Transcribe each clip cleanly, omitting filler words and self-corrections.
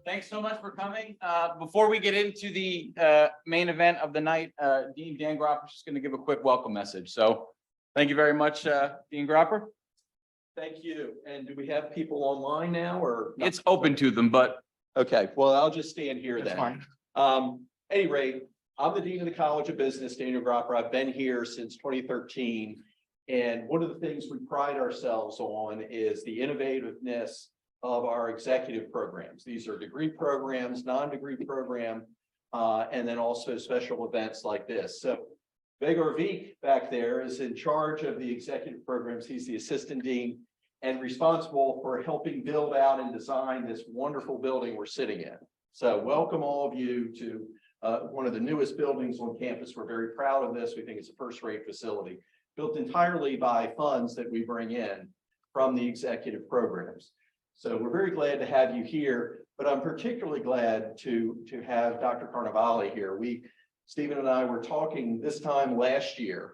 Thanks so much for coming. Before we get into the main event of the night, Dan Gropper is just going to give a quick welcome message. So thank you very much, Dean Gropper. Thank you. And do we have people online now or? No? It's open to them, but Okay, well, I'll just stand here that's then. fine. Any rate, I'm the Dean of the College of Business, Daniel Gropper. I've been here since 2013. And one of the things we pride ourselves on is the innovativeness of our executive programs. These are degree programs, non-degree program, and then also special events like this. So Baer back there is in charge of the executive programs. He's the assistant dean and responsible for helping build out and design this wonderful building we're sitting in. So welcome all of you to one of the newest buildings on campus. We're very proud of this. We think it's a first-rate facility built entirely by funds that we bring in from the executive programs. So we're very glad to have you here, but I'm particularly glad to have Dr. Carnovale here. Stephen and I were talking this time last year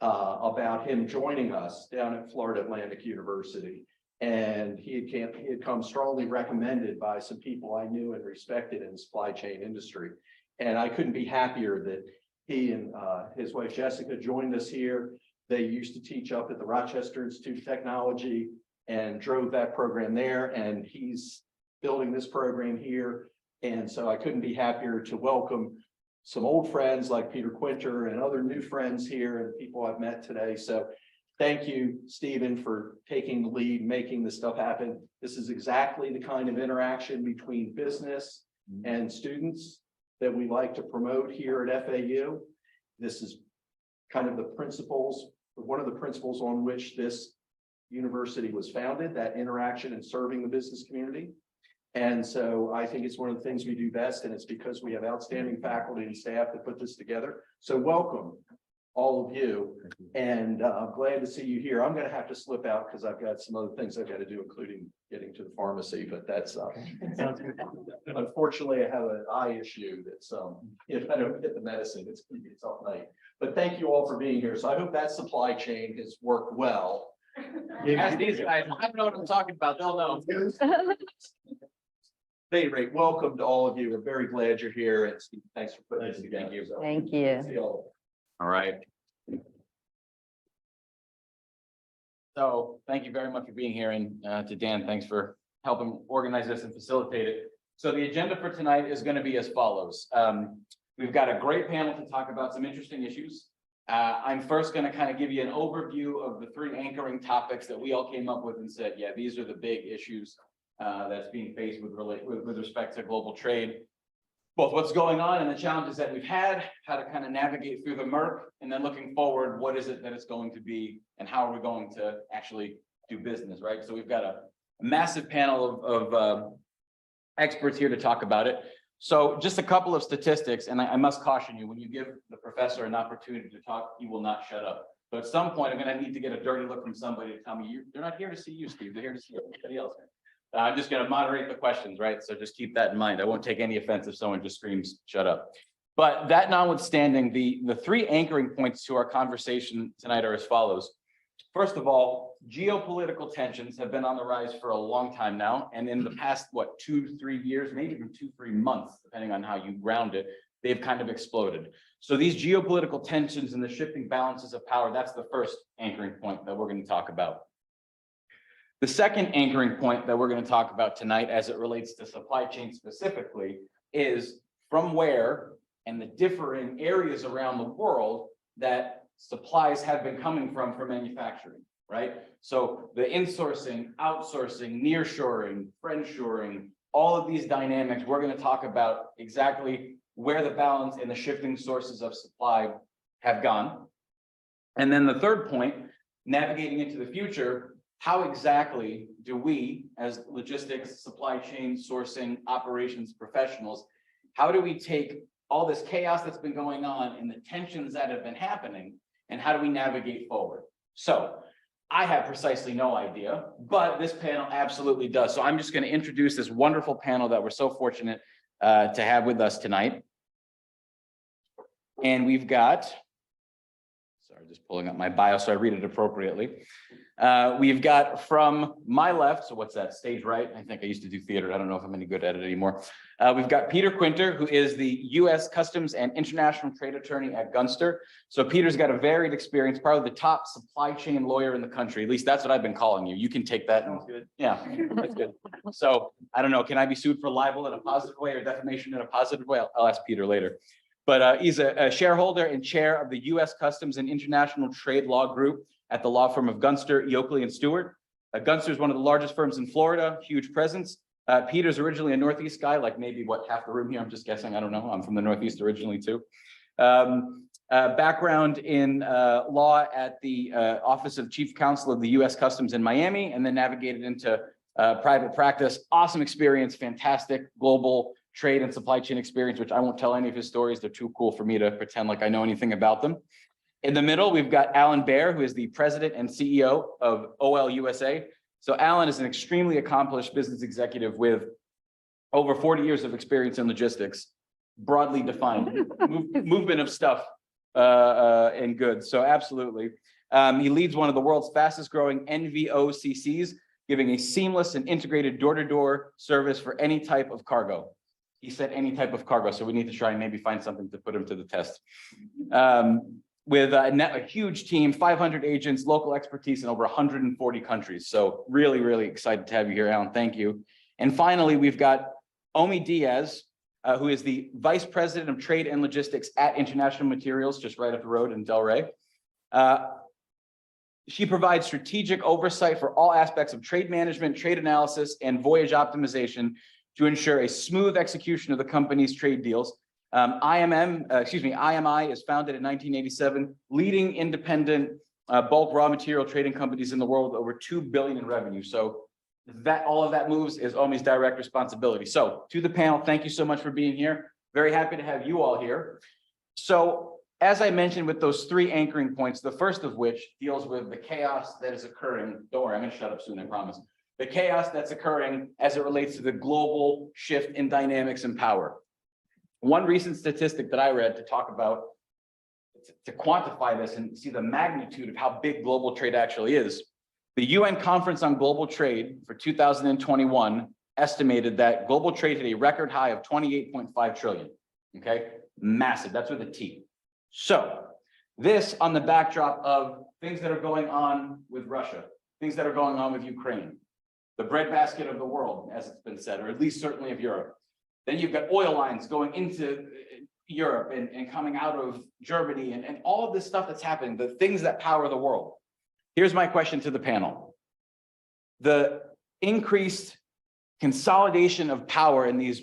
about him joining us down at Florida Atlantic University. And he had come strongly recommended by some people I knew and respected in the supply chain industry. And I couldn't be happier that he and his wife Jessica joined us here. They used to teach up at the Rochester Institute of Technology and drove that program there. And he's building this program here. And so I couldn't be happier to welcome some old friends like Peter Quinter and other new friends here and people I've met today. So thank you, Stephen, for taking the lead, making this stuff happen. This is exactly the kind of interaction between business and students that we like to promote here at FAU. This is kind of the principles, one of the principles on which this university was founded, that interaction and serving the business community. And so I think it's one of the things we do best, and it's because we have outstanding faculty and staff that put this together. So welcome, all of you, and I'm glad to see you here. I'm going to have to slip out because I've got some other things I've got to do, including getting to the pharmacy, but that's unfortunately I have an eye issue that's if I don't get the medicine, it's going to be a tough night. But thank you all for being here. So I hope that supply chain has worked well. Ask these guys. I don't know what I'm talking about. They'll know. At any rate, welcome to all of you. We're very glad you're here, and thanks for putting this together. Thank you. Thank you. See you all. All right. So thank you very much for being here, and to Dan, thanks for helping organize this and facilitate it. So the agenda for tonight is going to be as follows. We've got a great panel to talk about some interesting issues. I'm first going to kind of give you an overview of the three anchoring topics that we all came up with and said, yeah, these are the big issues that's being faced with respect to global trade, both what's going on and the challenges that we've had, how to kind of navigate through the murk, and then looking forward, what is it that it's going to be and how are we going to actually do business, right? So we've got a massive panel of experts here to talk about it. So just a couple of statistics, and I must caution you, when you give the professor an opportunity to talk, he will not shut up. So at some point, I'm going to need to get a dirty look from somebody to tell me, they're not here to see you, Steve, they're here to see everybody else. I'm just going to moderate the questions, right? So just keep that in mind. I won't take any offense if someone just screams, shut up. But that notwithstanding, the three anchoring points to our conversation tonight are as follows. First of all, geopolitical tensions have been on the rise for a long time now. And in the past, 2-3 years, maybe even 2-3 months, depending on how you ground it, they've kind of exploded. So these geopolitical tensions and the shifting balances of power, that's the first anchoring point that we're going to talk about. The second anchoring point that we're going to talk about tonight as it relates to supply chain specifically is from where and the differing areas around the world that supplies have been coming from for manufacturing, right? So the insourcing, outsourcing, nearshoring, friendshoring, all of these dynamics, we're going to talk about exactly where the balance and the shifting sources of supply have gone. And then the third point, navigating into the future, how exactly do we, as logistics, supply chain, sourcing, operations professionals, how do we take all this chaos that's been going on and the tensions that have been happening, and how do we navigate forward? So I have precisely no idea, but this panel absolutely does. So I'm just going to introduce this wonderful panel that we're so fortunate to have with us tonight. And we've got, sorry, just pulling up my bio so I read it appropriately. We've got from my left, so what's that, stage right? I think I used to do theater. I don't know if I'm any good at it anymore. We've got Peter Quinter, who is the U.S. Customs and International Trade Attorney at Gunster. So Peter's got a varied experience, probably the top supply chain lawyer in the country. At least that's what I've been calling you. You can take that. And, good. Yeah, that's good. So I don't know, can I be sued for libel in a positive way or defamation in a positive way? I'll ask Peter later. But he's a shareholder and chair of the U.S. Customs and International Trade Law Group at the law firm of Gunster, Yoakley and Stewart. Gunster is one of the largest firms in Florida, huge presence. Peter's originally a Northeast guy, like maybe what, half the room here, I'm just guessing, I don't know. I'm from the Northeast originally too. Background in law at the Office of Chief Counsel of the U.S. Customs in Miami, and then navigated into private practice. Awesome experience, fantastic global trade and supply chain experience, which I won't tell any of his stories. They're too cool for me to pretend like I know anything about them. In the middle, we've got Alan Baer, who is the president and CEO of OL USA. So Alan is an extremely accomplished business executive with over 40 years of experience in logistics, broadly defined movement of stuff and goods. So absolutely. He leads one of the world's fastest growing NVOCCs, giving a seamless and integrated door-to-door service for any type of cargo. He said any type of cargo, so we need to try and maybe find something to put him to the test. With a huge team, 500 agents, local expertise in over 140 countries. So really, really excited to have you here, Alan. Thank you. And finally, we've got Omi Diaz, who is the Vice President of Trade and Logistics at International Materials, just right up the road in Delray. She provides strategic oversight for all aspects of trade management, trade analysis, and voyage optimization to ensure a smooth execution of the company's trade deals. IMI is founded in 1987, leading independent bulk raw material trading companies in the world with over $2 billion in revenue. So that all of that moves is Omi's direct responsibility. So to the panel, thank you so much for being here. Very happy to have you all here. So as I mentioned with those three anchoring points, the first of which deals with the chaos that is occurring. Don't worry, I'm going to shut up soon, I promise. The chaos that's occurring as it relates to the global shift in dynamics and power. One recent statistic that I read to talk about, to quantify this and see the magnitude of how big global trade actually is. The UN Conference on Global Trade for 2021 estimated that global trade hit a record high of 28.5 trillion. Okay, massive, that's with a T. So this on the backdrop of things that are going on with Russia, things that are going on with Ukraine, the breadbasket of the world, as it's been said, or at least certainly of Europe. Then you've got oil lines going into Europe and coming out of Germany and all of this stuff that's happening, the things that power the world. Here's my question to the panel. The increased consolidation of power in these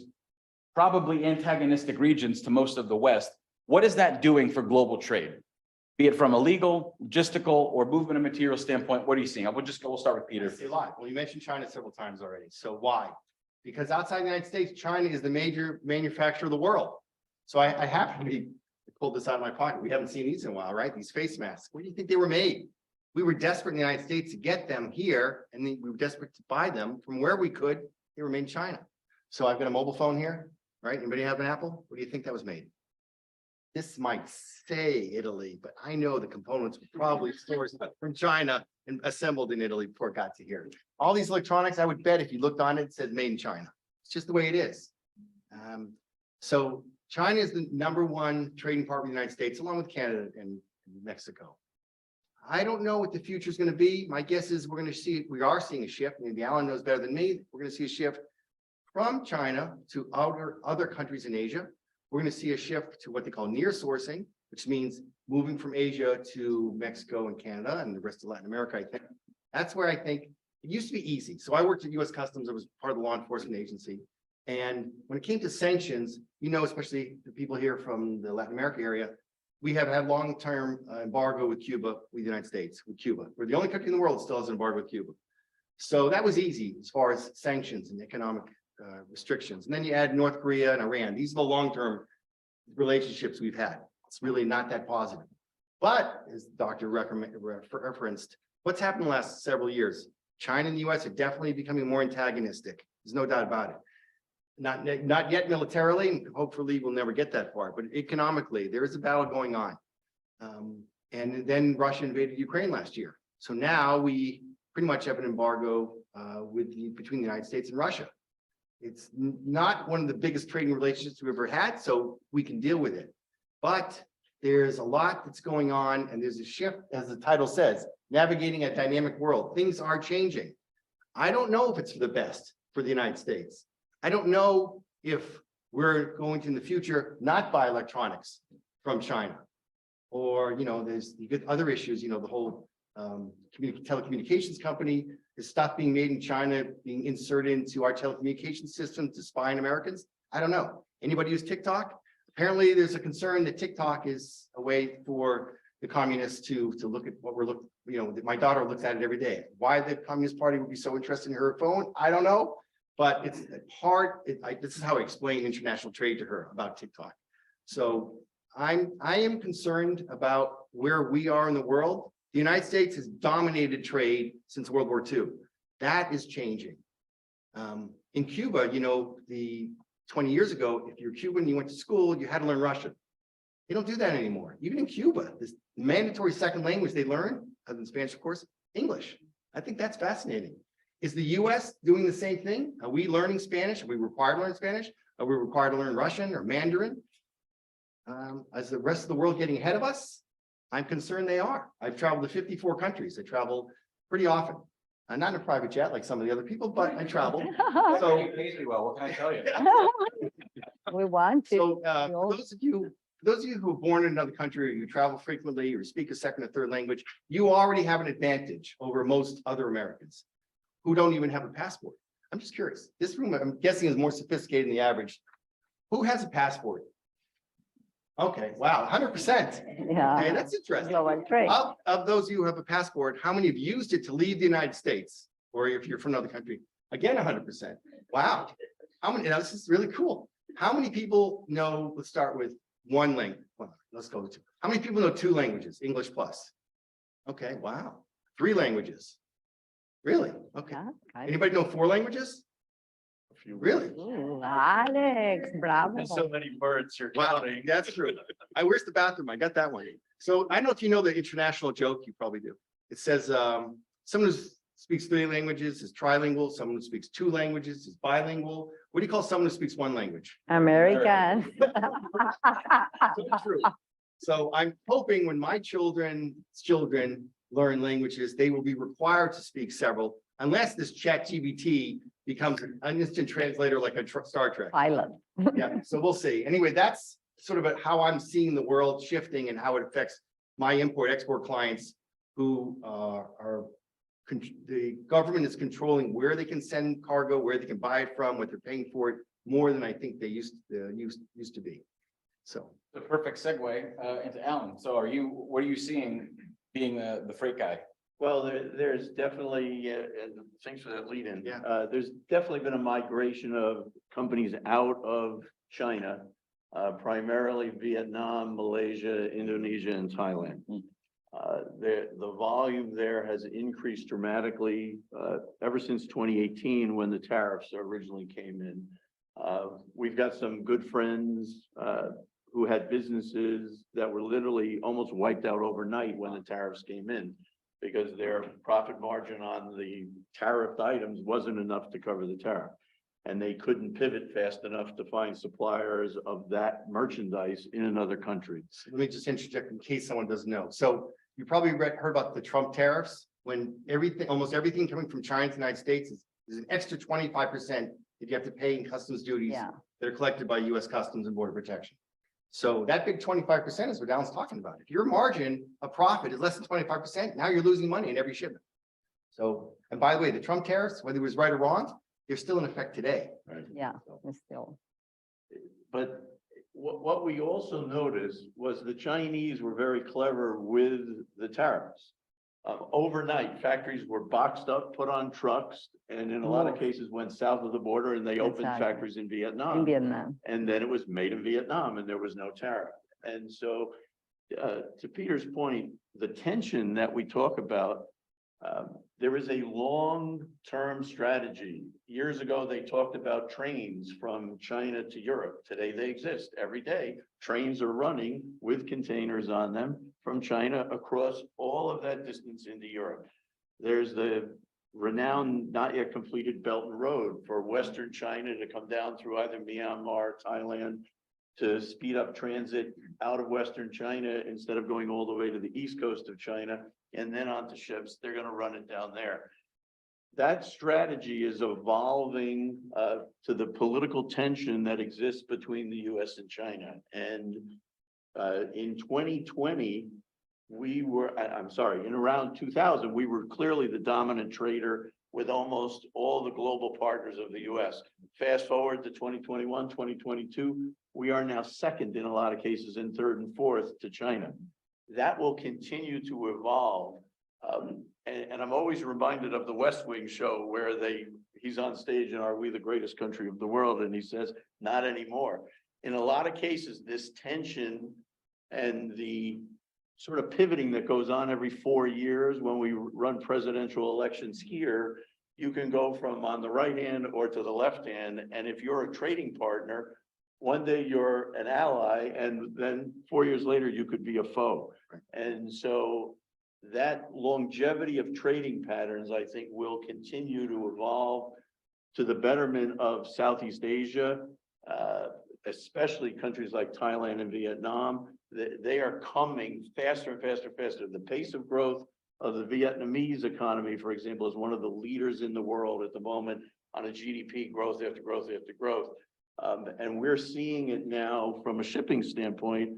probably antagonistic regions to most of the West, what is that doing for global trade? Be it from a legal, logistical, or movement of material standpoint, what are you seeing? We'll start with Peter. I see a lot. Well, you mentioned China several times already. So why? Because outside the United States, China is the major manufacturer of the world. So I happen to pulled this out of my pocket. We haven't seen these in a while, right? These face masks. Where do you think they were made? We were desperate in the United States to get them here, and we were desperate to buy them from where we could. They were made in China. So I've got a mobile phone here, right? Anybody have an Apple? Where do you think that was made? This might say Italy, but I know the components were probably sourced from China and assembled in Italy before it got to here. All these electronics, I would bet if you looked on it, it said made in China. It's just the way it is. So China is the #1 trading partner of the United States, along with Canada and Mexico. I don't know what the future is going to be. My guess is we are seeing a shift. Maybe Alan knows better than me. We're going to see a shift from China to other countries in Asia. We're going to see a shift to what they call near sourcing, which means moving from Asia to Mexico and Canada and the rest of Latin America. I think that's where I think it used to be easy. So I worked at U.S. Customs. I was part of the law enforcement agency. And when it came to sanctions, especially the people here from the Latin America area, we have had long-term embargo with Cuba, with the United States, with Cuba. We're the only country in the world that still has an embargo with Cuba. So that was easy as far as sanctions and economic restrictions. And then you add North Korea and Iran. These are the long-term relationships we've had. It's really not that positive. But as the doctor referenced, what's happened in the last several years? China and the US are definitely becoming more antagonistic. There's no doubt about it. Not yet militarily, and hopefully we'll never get that far, but economically, there is a battle going on. And then Russia invaded Ukraine last year. So now we pretty much have an embargo between the United States and Russia. It's not one of the biggest trading relationships we've ever had, so we can deal with it. But there's a lot that's going on, and there's a shift, as the title says, navigating a dynamic world. Things are changing. I don't know if it's for the best for the United States. I don't know if we're going to, in the future, not buy electronics from China. Or, there's you get other issues, the whole telecommunications company, is stuff being made in China being inserted into our telecommunications system to spy on Americans. I don't know. Anybody use TikTok? Apparently, there's a concern that TikTok is a way for the communists to look at what we're looking. My daughter looks at it every day. Why the Communist Party would be so interested in her phone, I don't know. But it's hard. This is how I explain international trade to her about TikTok. So I am concerned about where we are in the world. The United States has dominated trade since World War II. That is changing. In Cuba, 20 years ago, if you're Cuban and you went to school, you had to learn Russian. They don't do that anymore. Even in Cuba, this mandatory second language they learn, other than Spanish, of course, English. I think that's fascinating. Is the US doing the same thing? Are we learning Spanish? Are we required to learn Spanish? Are we required to learn Russian or Mandarin? Is the rest of the world getting ahead of us? I'm concerned they are. I've traveled to 54 countries. I travel pretty often. Not in a private jet like some of the other people, but I travel. So it pays me well, what can I tell you? We want to. So for those of you who are born in another country, or you travel frequently, or speak a second or third language, you already have an advantage over most other Americans who don't even have a passport. I'm just curious. This room, I'm guessing, is more sophisticated than the average. Who has a passport? Okay, wow, 100%. Yeah. Okay, that's interesting. Global trade. Of those of you who have a passport, how many have used it to leave the United States? Or if you're from another country? Again, 100%. Wow. How many? Now, this is really cool. How many people know, let's start with one language. Well, let's go to, how many people know 2 languages, English plus? Okay, wow. 3 languages. Really? Okay. Yeah, kind Anybody know 4 languages? Really? Ooh, Alex, bravo. There's so many words you're Wow, counting. that's true. Where's the bathroom? I got that one. So I don't know if you know the international joke, you probably do. It says, someone who speaks 3 languages is trilingual, someone who speaks 2 languages is bilingual. What do you call someone who speaks 1 language? American. So true. So I'm hoping when my children learn languages, they will be required to speak several, unless this ChatGPT becomes an instant translator like a Star Trek. Pilot. Yeah, so we'll see. Anyway, that's sort of how I'm seeing the world shifting and how it affects my import-export clients who the government is controlling where they can send cargo, where they can buy it from, what they're paying for it, more than I think they used to be. So. The perfect segue into Alan. So what are you seeing being the freight guy? Well, there's definitely, and thanks for that lead in. Yeah. There's definitely been a migration of companies out of China, primarily Vietnam, Malaysia, Indonesia, and Thailand. The volume there has increased dramatically ever since 2018 when the tariffs originally came in. We've got some good friends who had businesses that were literally almost wiped out overnight when the tariffs came in, because their profit margin on the tariffed items wasn't enough to cover the tariff. And they couldn't pivot fast enough to find suppliers of that merchandise in another country. So let me just interject in case someone doesn't know. So you probably heard about the Trump tariffs, when almost everything coming from China to the United States is an extra 25% that you have to pay in customs duties Yeah. that are collected by US Customs and Border Protection. So that big 25% is what Alan's talking about. If your margin of profit is less than 25%, now you're losing money in every shipment. So, and by the way, the Trump tariffs, whether it was right or wrong, they're still in effect today. Yeah, it's still. But what we also noticed was the Chinese were very clever with the tariffs. Overnight, factories were boxed up, put on trucks, and in a lot of cases went south of the border, and they opened Exactly. factories in Vietnam. In Vietnam. And then it was made in Vietnam and there was no tariff. And so, to Peter's point, the tension that we talk about, there is a long-term strategy. Years ago, they talked about trains from China to Europe. Today, they exist every day. Trains are running with containers on them from China across all of that distance into Europe. There's the renowned, not yet completed Belt and Road for Western China to come down through either Myanmar, Thailand, to speed up transit out of Western China instead of going all the way to the east coast of China and then onto ships. They're going to run it down there. That strategy is evolving to the political tension that exists between the US and China. And in 2020, in around 2000, we were clearly the dominant trader with almost all the global partners of the US. Fast forward to 2021, 2022, we are now second in a lot of cases and third and fourth to China. That will continue to evolve. And I'm always reminded of the West Wing show where he's on stage and are we the greatest country of the world? And he says, not anymore. In a lot of cases, this tension and the sort of pivoting that goes on every 4 years when we run presidential elections here, you can go from on the right hand or to the left hand. And if you're a trading partner, one day you're an ally, and then 4 years later, you could be a foe. And so that longevity of trading patterns, I think, will continue to evolve to the betterment of Southeast Asia, especially countries like Thailand and Vietnam. They are coming faster and faster and faster. The pace of growth of the Vietnamese economy, for example, is one of the leaders in the world at the moment on a GDP growth after growth after growth. And we're seeing it now from a shipping standpoint.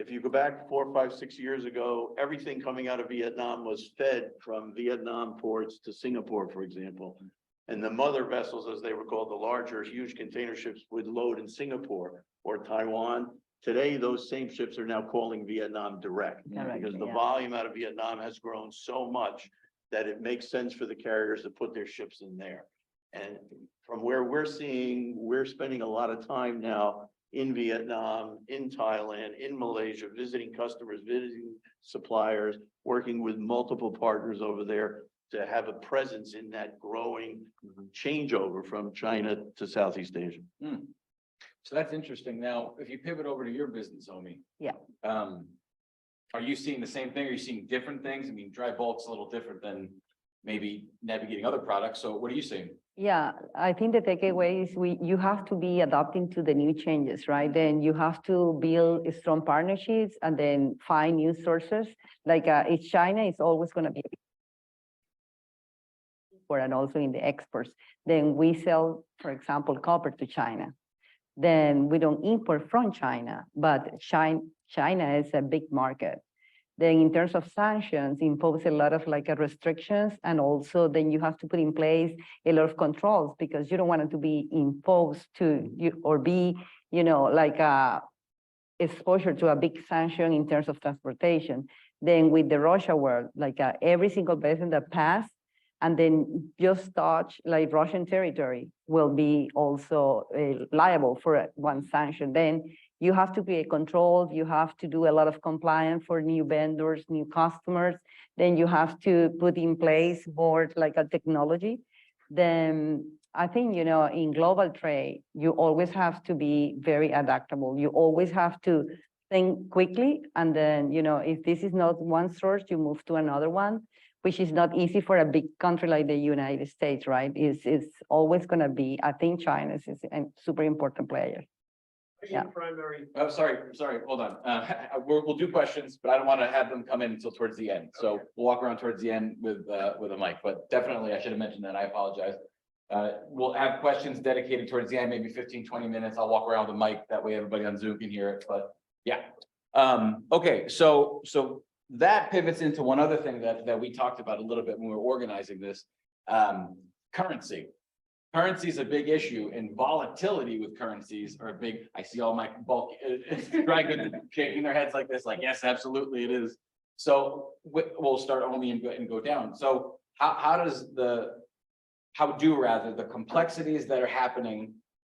If you go back 4, 5, 6 years ago, everything coming out of Vietnam was fed from Vietnam ports to Singapore, for example. And the mother vessels, as they were called, the larger, huge container ships would load in Singapore or Taiwan. Today, those same ships are now calling Vietnam direct because the volume out of Vietnam has grown so much that it makes sense for the carriers to put their ships in there. And from where we're seeing, we're spending a lot of time now in Vietnam, in Thailand, in Malaysia, visiting customers, visiting suppliers, working with multiple partners over there to have a presence in that growing changeover from China to Southeast Asia. So that's interesting. Now, if you pivot over to your business, Omi. Yeah. Are you seeing the same thing? Are you seeing different things? I mean, dry bulk's a little different than maybe navigating other products. So what are you seeing? Yeah, I think the takeaway is you have to be adapting to the new changes, right? Then you have to build strong partnerships and then find new sources. Like it's China, it's always going to be and also in the exports. Then we sell, for example, copper to China. Then we don't import from China, but China is a big market. Then in terms of sanctions, impose a lot of restrictions, and also then you have to put in place a lot of controls because you don't want it to be imposed to you or be, exposure to a big sanction in terms of transportation. Then with the Russia war, every single vessel that passed and then just touch Russian territory will be also liable for one sanction. Then you have to create controls, you have to do a lot of compliance for new vendors, new customers. Then you have to put in place more a technology. Then I think, in global trade, you always have to be very adaptable. You always have to think quickly. And then, if this is not one source, you move to another one, which is not easy for a big country like the United States, right? It's always going to be, I think China is a super important player. Yeah. Primary. Oh, sorry, hold on. We'll do questions, but I don't want to have them come in until towards the end. So we'll walk around towards the end with a mic, but definitely I should have mentioned that. I apologize. We'll have questions dedicated towards the end, maybe 15, 20 minutes. I'll walk around with the mic. That way everybody on Zoom can hear it, but yeah. Okay, so that pivots into one other thing that we talked about a little bit when we were organizing this, currency. Currency is a big issue, and volatility with currencies are a big. I see all my bulk dry goods shaking their heads like this, like yes, absolutely it is. So we'll start only and go down. So how do the complexities that are happening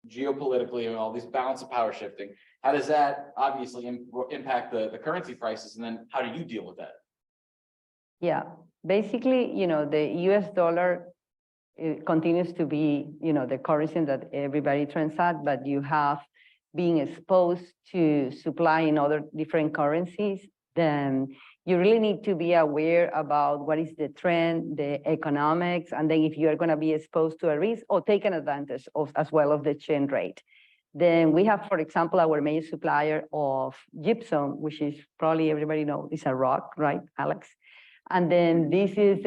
geopolitically and all these balance of power shifting, how does that obviously impact the currency prices, and then how do you deal with that? Yeah, basically, the US dollar, it continues to be, the currency that everybody transacts, but you have being exposed to supply in other different currencies then you really need to be aware about what is the trend, the economics, and then if you are going to be exposed to a risk or take an advantage of as well of the exchange rate. Then we have, for example, our major supplier of gypsum, which is probably everybody knows is a rock, right, Alex? And then this is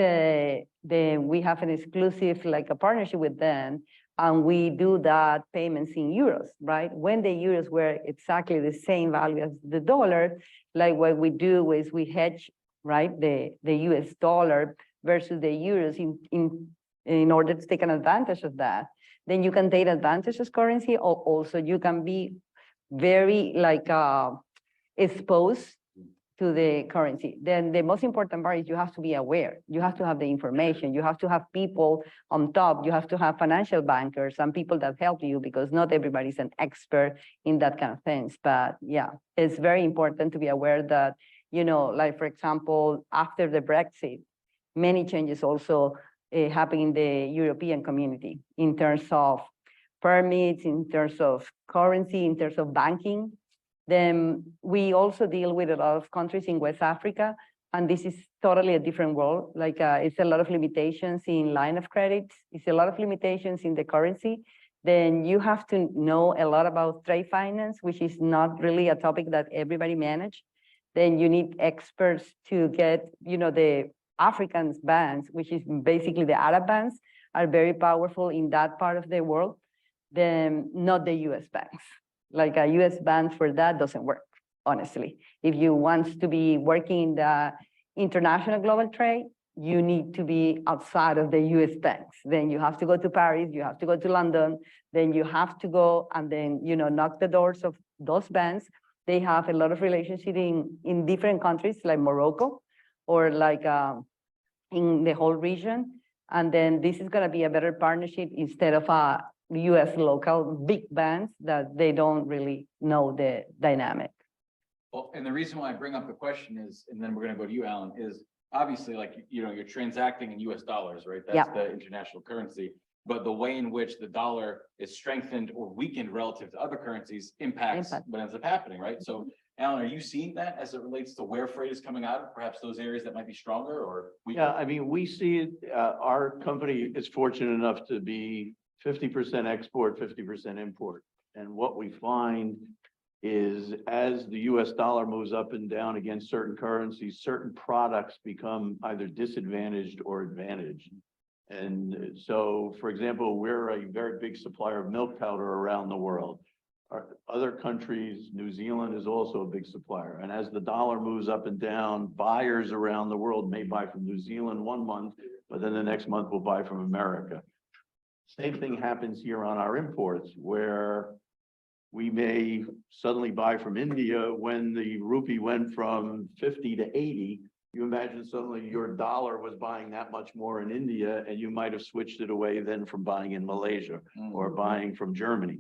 we have an exclusive like a partnership with them, and we do that payments in euros, right? When the euros were exactly the same value as the dollar, like what we do is we hedge, right, the US dollar versus the euros in order to take an advantage of that. Then you can take advantage of currency, or also you can be very like exposed to the currency. Then the most important part is you have to be aware. You have to have the information. You have to have people on top. You have to have financial bankers and people that help you, because not everybody's an expert in that kind of things. But yeah, it's very important to be aware that, you know, like for example, after the Brexit, many changes also happen in the European community in terms of permits, in terms of currency, in terms of banking. Then we also deal with a lot of countries in West Africa, and this is totally a different world. Like it's a lot of limitations in line of credit. It's a lot of limitations in the currency. Then you have to know a lot about trade finance, which is not really a topic that everybody manage. Then you need experts to get, you know, the African banks, which is basically the Arab banks, are very powerful in that part of the world, then not the US banks. Like a US bank for that doesn't work, honestly. If you want to be working in the international global trade, you need to be outside of the US banks. Then you have to go to Paris, you have to go to London, then you have to go and then, you know, knock the doors of those banks. They have a lot of relationship in different countries like Morocco, or like in the whole region. And then this is gonna be a better partnership instead of a US local big banks that they don't really know the dynamic. Well, and the reason why I bring up the question is, and then we're gonna go to you, Alan, is obviously like, you know, you're transacting in US dollars, right? That's the international currency. But the way in which the dollar is strengthened or weakened relative to other currencies impacts what ends up happening, right? So Alan, are you seeing that as it relates to where freight is coming out of, perhaps those areas that might be stronger or weaker? Yeah, I mean, we see it, our company is fortunate enough to be 50% export, 50% import. And what we find is as the US dollar moves up and down against certain currencies, certain products become either disadvantaged or advantaged. And so, for example, we're a very big supplier of milk powder around the world. Other countries, New Zealand is also a big supplier. And as the dollar moves up and down, buyers around the world may buy from New Zealand one month, but then the next month will buy from America. Same thing happens here on our imports, where we may suddenly buy from India when the rupee went from 50 to 80. You imagine suddenly your dollar was buying that much more in India, and you might have switched it away then from buying in Malaysia or buying from Germany.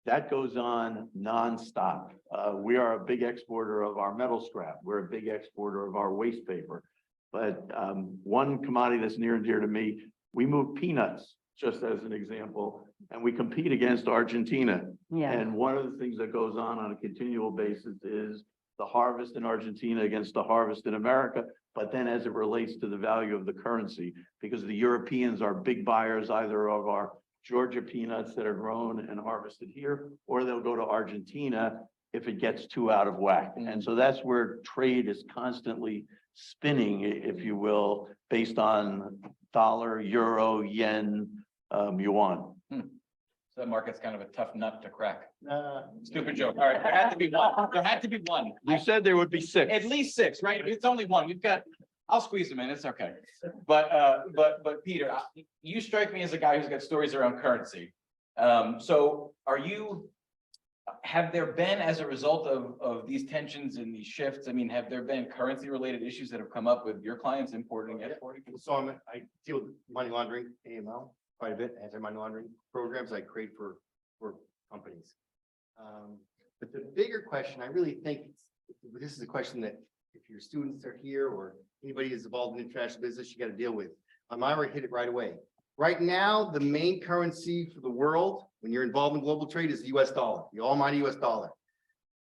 That goes on nonstop. We are a big exporter of our metal scrap. We're a big exporter of our waste paper. But one commodity that's near and dear to me, we move peanuts, just as an example, and we compete against Argentina. Yeah. And one of the things that goes on a continual basis is the harvest in Argentina against the harvest in America, but then as it relates to the value of the currency, because the Europeans are big buyers either of our Georgia peanuts that are grown and harvested here, or they'll go to Argentina if it gets too out of whack. And so that's where trade is constantly spinning, if you will, based on dollar, euro, yen, yuan. So that market's kind of a tough nut to crack. Stupid joke. All right, there had to be one. There had to be one. You said there would be 6. At least 6, right? It's only one. We've got, I'll squeeze them in. It's okay. But Peter, you strike me as a guy who's got stories around currency. So have there been, as a result of these tensions and these shifts, I mean, have there been currency related issues that have come up with your clients importing and exporting? So I deal with money laundering, AML, quite a bit, anti-money laundering programs I create for companies. But the bigger question, I really think this is a question that if your students are here or anybody is involved in international business, you got to deal with. Omaira hit it right away. Right now, the main currency for the world, when you're involved in global trade, is the US dollar, the almighty US dollar.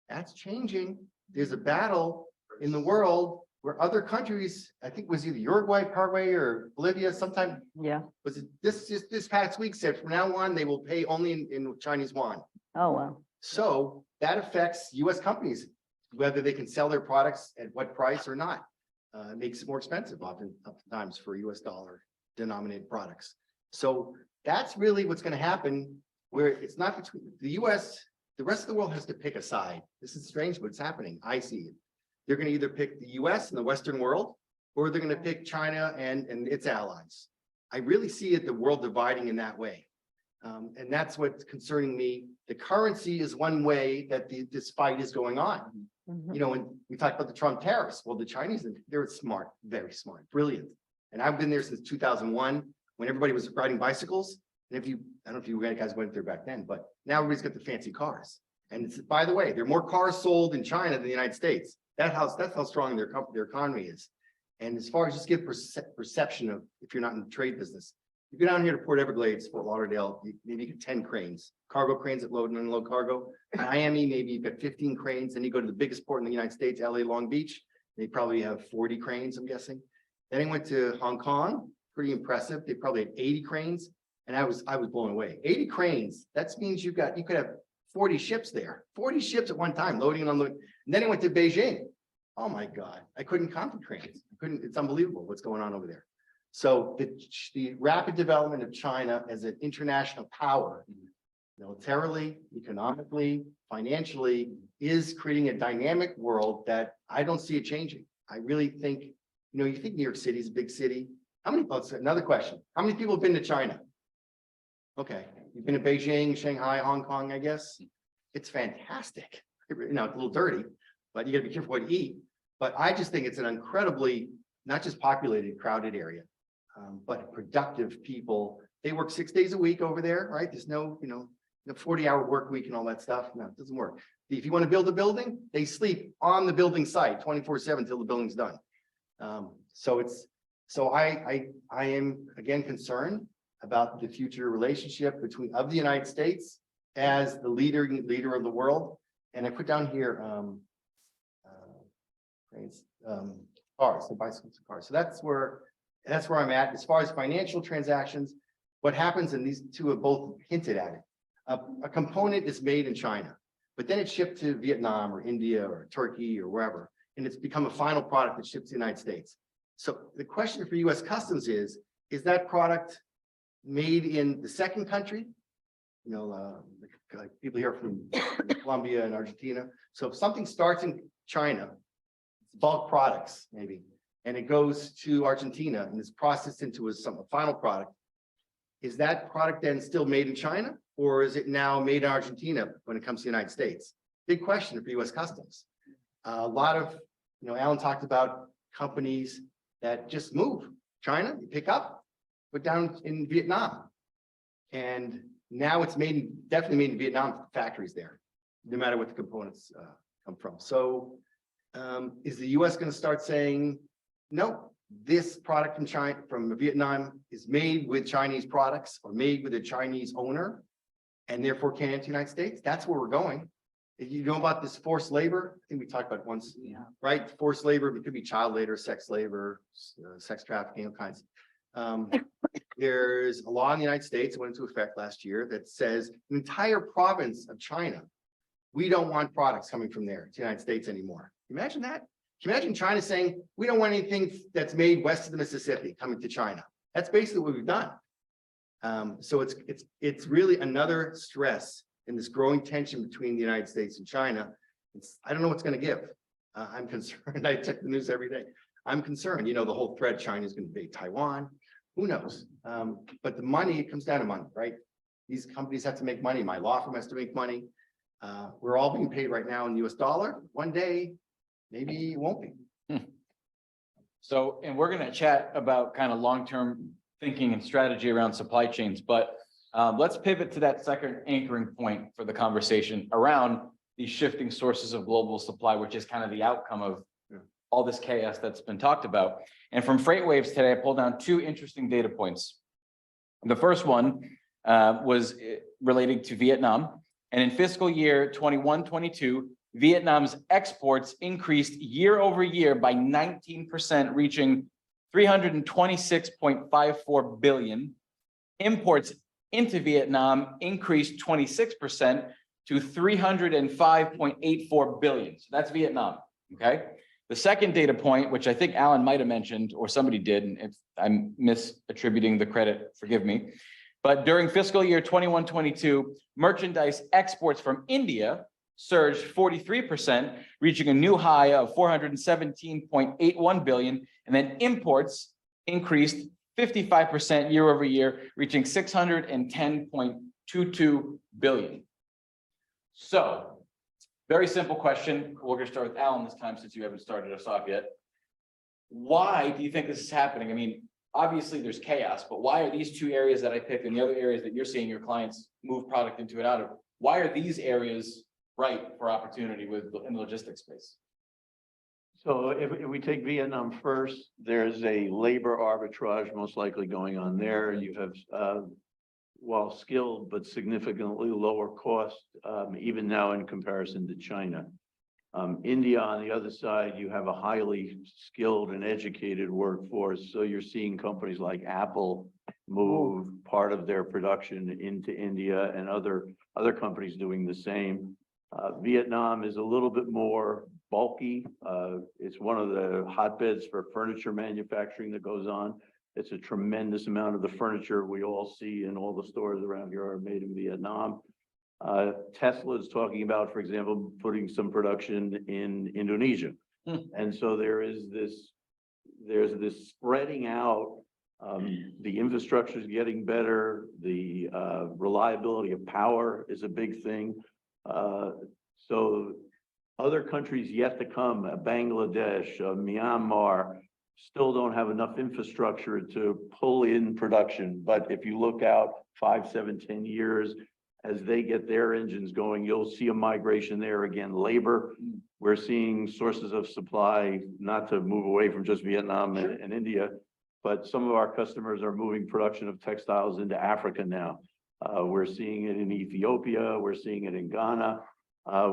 That's changing. There's a battle in the world where other countries, I think it was either Uruguay, Paraguay, or Bolivia, sometime, Yeah. was it this past week said from now on, they will pay only in Chinese yuan. Oh, wow. So that affects US companies, whether they can sell their products at what price or not. It makes it more expensive oftentimes for US dollar denominated products. So that's really what's going to happen, where it's not between the US, the rest of the world has to pick a side. This is strange, but it's happening. I see it. They're going to either pick the US and the Western world, or they're going to pick China and its allies. I really see it, the world dividing in that way. And that's what's concerning me. The currency is one way that this fight is going on. Mhm. You know, when we talked about the Trump tariffs, well, the Chinese, they're smart, very smart, brilliant. And I've been there since 2001, when everybody was riding bicycles. And I don't know if you guys went there back then, but now everybody's got the fancy cars. And it's, by the way, there are more cars sold in China than the United States. That's how strong their economy is. And as far as just give perception of, if you're not in the trade business, you go down here to Port Everglades, Fort Lauderdale, maybe you get 10 cranes, cargo cranes that load and unload cargo. Miami, maybe you've got 15 cranes. Then you go to the biggest port in the United States, LA Long Beach. They probably have 40 cranes, I'm guessing. Then I went to Hong Kong, pretty impressive. They probably had 80 cranes. And I was blown away. 80 cranes, that means you could have 40 ships there, 40 ships at one time, loading and unloading. And then I went to Beijing. Oh my God, I couldn't count the cranes. It's unbelievable what's going on over there. So the rapid development of China as an international power, militarily, economically, financially, is creating a dynamic world that I don't see it changing. I really think, you think New York City is a big city. Another question. How many people have been to China? Okay, you've been to Beijing, Shanghai, Hong Kong, I guess. It's fantastic. It's a little dirty, but you gotta be careful what you eat. But I just think it's an incredibly, not just populated, crowded area, but productive people. They work 6 days a week over there, right? There's no, the 40-hour work week and all that stuff. No, it doesn't work. If you want to build a building, they sleep on the building site 24/7 until the building's done. So I am again concerned about the future relationship of the United States as the leader of the world. And I put down here cars, the bicycles and cars. So that's where I'm at. As far as financial transactions, what happens, and these two have both hinted at it. A component is made in China, but then it's shipped to Vietnam or India or Turkey or wherever, and it's become a final product that ships to the United States. So the question for US Customs is that product made in the second country? Like people here from Colombia and Argentina. So if something starts in China, bulk products maybe, and it goes to Argentina and is processed into a final product, is that product then still made in China, or is it now made in Argentina when it comes to the United States? Big question for US Customs. A lot of, Alan talked about companies that just move. China, you pick up, put down in Vietnam. And now it's definitely made in Vietnam factories there, no matter what the components come from. So is the US going to start saying, no, this product from China, from Vietnam is made with Chinese products or made with a Chinese owner, and therefore can't enter the United States? That's where we're going. If you know about this forced labor, I think we talked about it once, right? Forced labor, it could be child labor, sex trafficking, all kinds. There's a law in the United States that went into effect last year that says an entire province of China, we don't want products coming from there to the United States anymore. Imagine that. Can you imagine China saying, we don't want anything that's made west of the Mississippi coming to China? That's basically what we've done. So it's really another stress in this growing tension between the United States and China. I don't know what's going to give. I'm concerned. I check the news every day. I'm concerned. The whole threat China is going to invade Taiwan. Who knows? But the money, it comes down to money, right? These companies have to make money. My law firm has to make money. We're all being paid right now in US dollar. One day, maybe it won't be. So, and we're going to chat about kind of long-term thinking and strategy around supply chains, but let's pivot to that second anchoring point for the conversation around these shifting sources of global supply, which is kind of the outcome of all this chaos that's been talked about. And from Freight Waves today, I pulled down two interesting data points. The first one was relating to Vietnam. And in fiscal year 21-22, Vietnam's exports increased year over year by 19%, reaching 326.54 billion. Imports into Vietnam increased 26% to 305.84 billion. So that's Vietnam, okay? The second data point, which I think Alan might have mentioned, or somebody did, and if I'm misattributing the credit, forgive me. But during fiscal year 21-22, merchandise exports from India surged 43%, reaching a new high of 417.81 billion. And then imports increased 55% year over year, reaching 610.22 billion. So, very simple question. We're going to start with Alan this time since you haven't started us off yet. Why do you think this is happening? I mean, obviously there's chaos, but why are these two areas that I picked and the other areas that you're seeing your clients move product into and out of, why are these areas right for opportunity in the logistics space? So if we take Vietnam first, there's a labor arbitrage most likely going on there. You have, while skilled, but significantly lower cost, even now in comparison to China. India, on the other side, you have a highly skilled and educated workforce. So you're seeing companies like Apple move part of their production into India and other companies doing the same. Vietnam is a little bit more bulky. It's one of the hotbeds for furniture manufacturing that goes on. It's a tremendous amount of the furniture we all see in all the stores around here are made in Vietnam. Tesla is talking about, for example, putting some production in Indonesia. And so there's this spreading out. The infrastructure is getting better. The reliability of power is a big thing. So other countries yet to come, Bangladesh, Myanmar, still don't have enough infrastructure to pull in production. But if you look out 5, 7, 10 years, as they get their engines going, you'll see a migration there again. Labor, we're seeing sources of supply, not to move away from just Vietnam and India, but some of our customers are moving production of textiles into Africa now. We're seeing it in Ethiopia. We're seeing it in Ghana.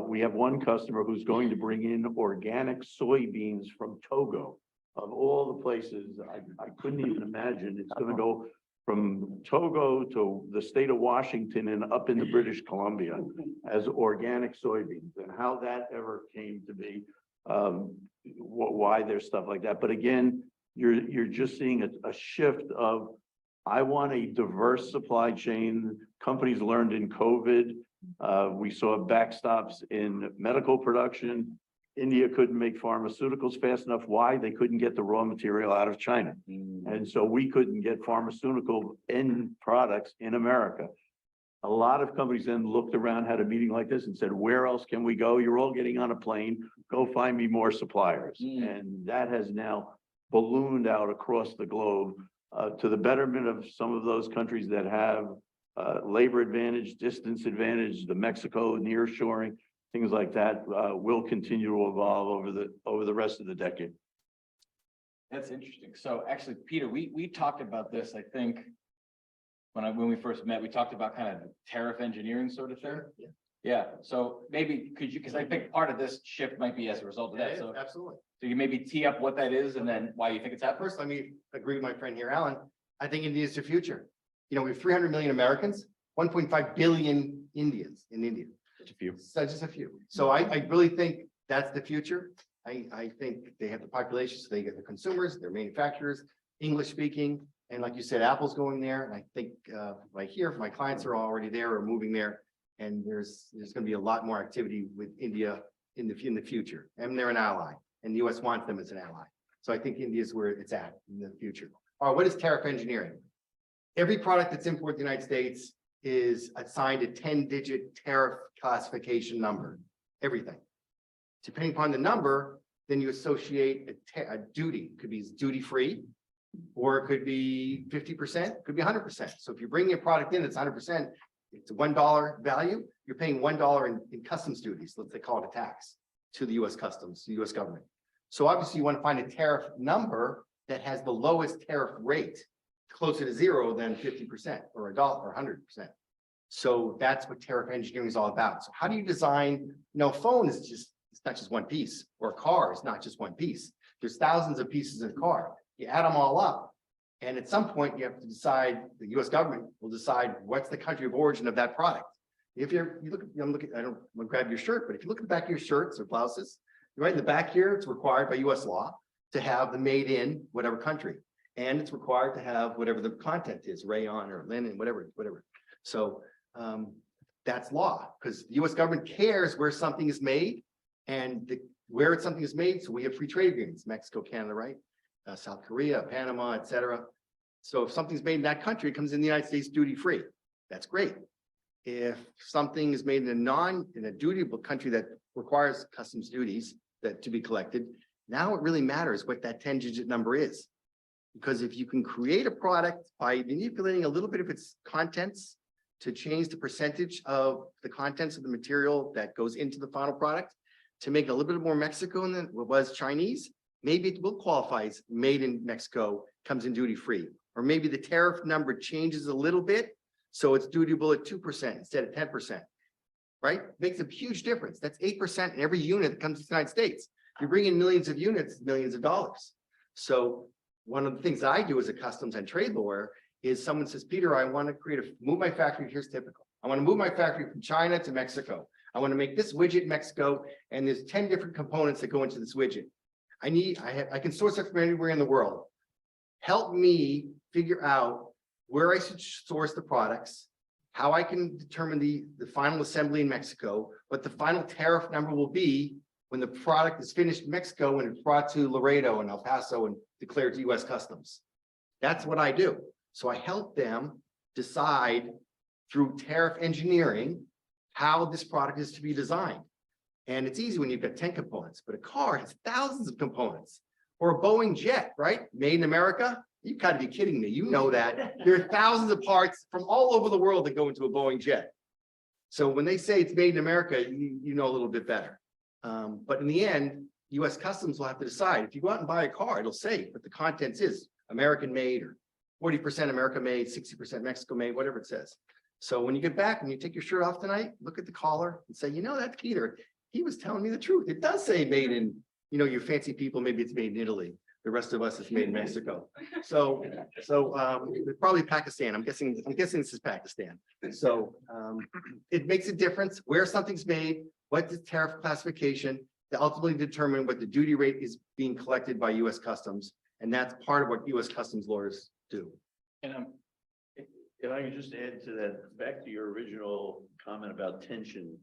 We have one customer who's going to bring in organic soybeans from Togo. Of all the places, I couldn't even imagine. It's going to go from Togo to the state of Washington and up into British Columbia as organic soybeans, and how that ever came to be, why there's stuff like that. But again, you're just seeing a shift of, I want a diverse supply chain. Companies learned in COVID. We saw backstops in medical production. India couldn't make pharmaceuticals fast enough. Why? They couldn't get the raw material out of China. And so we couldn't get pharmaceutical end products in America. A lot of companies then looked around, had a meeting like this and said, where else can we go? You're all getting on a plane. Go find me more suppliers. And that has now ballooned out across the globe to the betterment of some of those countries that have labor advantage, distance advantage, the Mexico nearshoring. Things like that will continue to evolve over the rest of the decade. That's interesting. So actually, Peter, we talked about this, I think, when we first met, we talked about kind of tariff engineering sort of thing. Yeah. Yeah. So maybe could you, because I think part of this shift might be as a result of that. So Absolutely. so you maybe tee up what that is and then why you think it's happening. First, let me agree with my friend here, Alan. I think India is the future. You know, we have 300 million Americans, 1.5 billion Indians in India. Just a few. So just a few. So I really think that's the future. I think they have the population, so they get the consumers, their manufacturers, English speaking. And like you said, Apple's going there. And I think right here, my clients are already there or moving there. And there's going to be a lot more activity with India in the future. And they're an ally, and the US wants them as an ally. So I think India is where it's at in the future. All right, what is tariff engineering? Every product that's imported to the United States is assigned a 10-digit tariff classification number, everything. Depending upon the number, then you associate a duty. It could be duty-free, or it could be 50%, could be 100%. So if you're bringing a product in that's 100%, it's a $1 value, you're paying $1 in customs duties. Let's say call it a tax to the US Customs, the US government. So obviously you want to find a tariff number that has the lowest tariff rate, closer to 0 than 50% or $1 or 100%. So that's what tariff engineering is all about. So how do you design, a phone is just, it's not just one piece, or a car is not just one piece. There's thousands of pieces in a car. You add them all up. And at some point you have to decide, the US government will decide what's the country of origin of that product. If you look, I don't want to grab your shirt, but if you look at the back of your shirts or blouses, right in the back here, it's required by US law to have the made in whatever country. And it's required to have whatever the content is, rayon or linen, whatever. So that's law, because the US government cares where something is made and where something is made. So we have free trade agreements, Mexico, Canada, right? South Korea, Panama, etc. So if something's made in that country, it comes in the United States duty free. That's great. If something is made in a dutiable country that requires customs duties to be collected, now it really matters what that 10-digit number is. Because if you can create a product by manipulating a little bit of its contents to change the percentage of the contents of the material that goes into the final product to make it a little bit more Mexican than what was Chinese, maybe it will qualify as made in Mexico, comes in duty free. Or maybe the tariff number changes a little bit, so it's dutiable at 2% instead of 10%, right? Makes a huge difference. That's 8% in every unit that comes to the United States. You bring in millions of units, millions of dollars. So one of the things I do as a customs and trade lawyer is someone says, Peter, I want to move my factory. Here's typical. I want to move my factory from China to Mexico. I want to make this widget in Mexico, and there's 10 different components that go into this widget. I can source it from anywhere in the world. Help me figure out where I should source the products, how I can determine the final assembly in Mexico, what the final tariff number will be when the product is finished in Mexico and it's brought to Laredo and El Paso and declared to US Customs. That's what I do. So I help them decide through tariff engineering how this product is to be designed. And it's easy when you've got 10 components, but a car has thousands of components. Or a Boeing jet, right? Made in America? You've got to be kidding me. You know that. There are thousands of parts from all over the world that go into a Boeing jet. So when they say it's made in America, you know a little bit better. But in the end, US Customs will have to decide. If you go out and buy a car, it'll say what the contents is. American made, or 40% America made, 60% Mexico made, whatever it says. So when you get back and you take your shirt off tonight, look at the collar and say, that's Peter. He was telling me the truth. It does say made in, you fancy people, maybe it's made in Italy. The rest of us is made in Mexico. So probably Pakistan. I'm guessing this is Pakistan. So it makes a difference where something's made, what the tariff classification, to ultimately determine what the duty rate is being collected by US Customs. And that's part of what US Customs lawyers do. And if I could just add to that, back to your original comment about tension.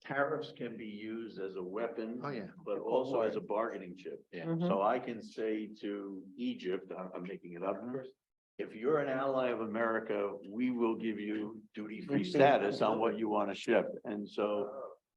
Tariffs can be used as a weapon, but also as a bargaining chip. So I can say to Egypt, I'm making it up, if you're an ally of America, we will give you duty-free status on what you want to ship. And so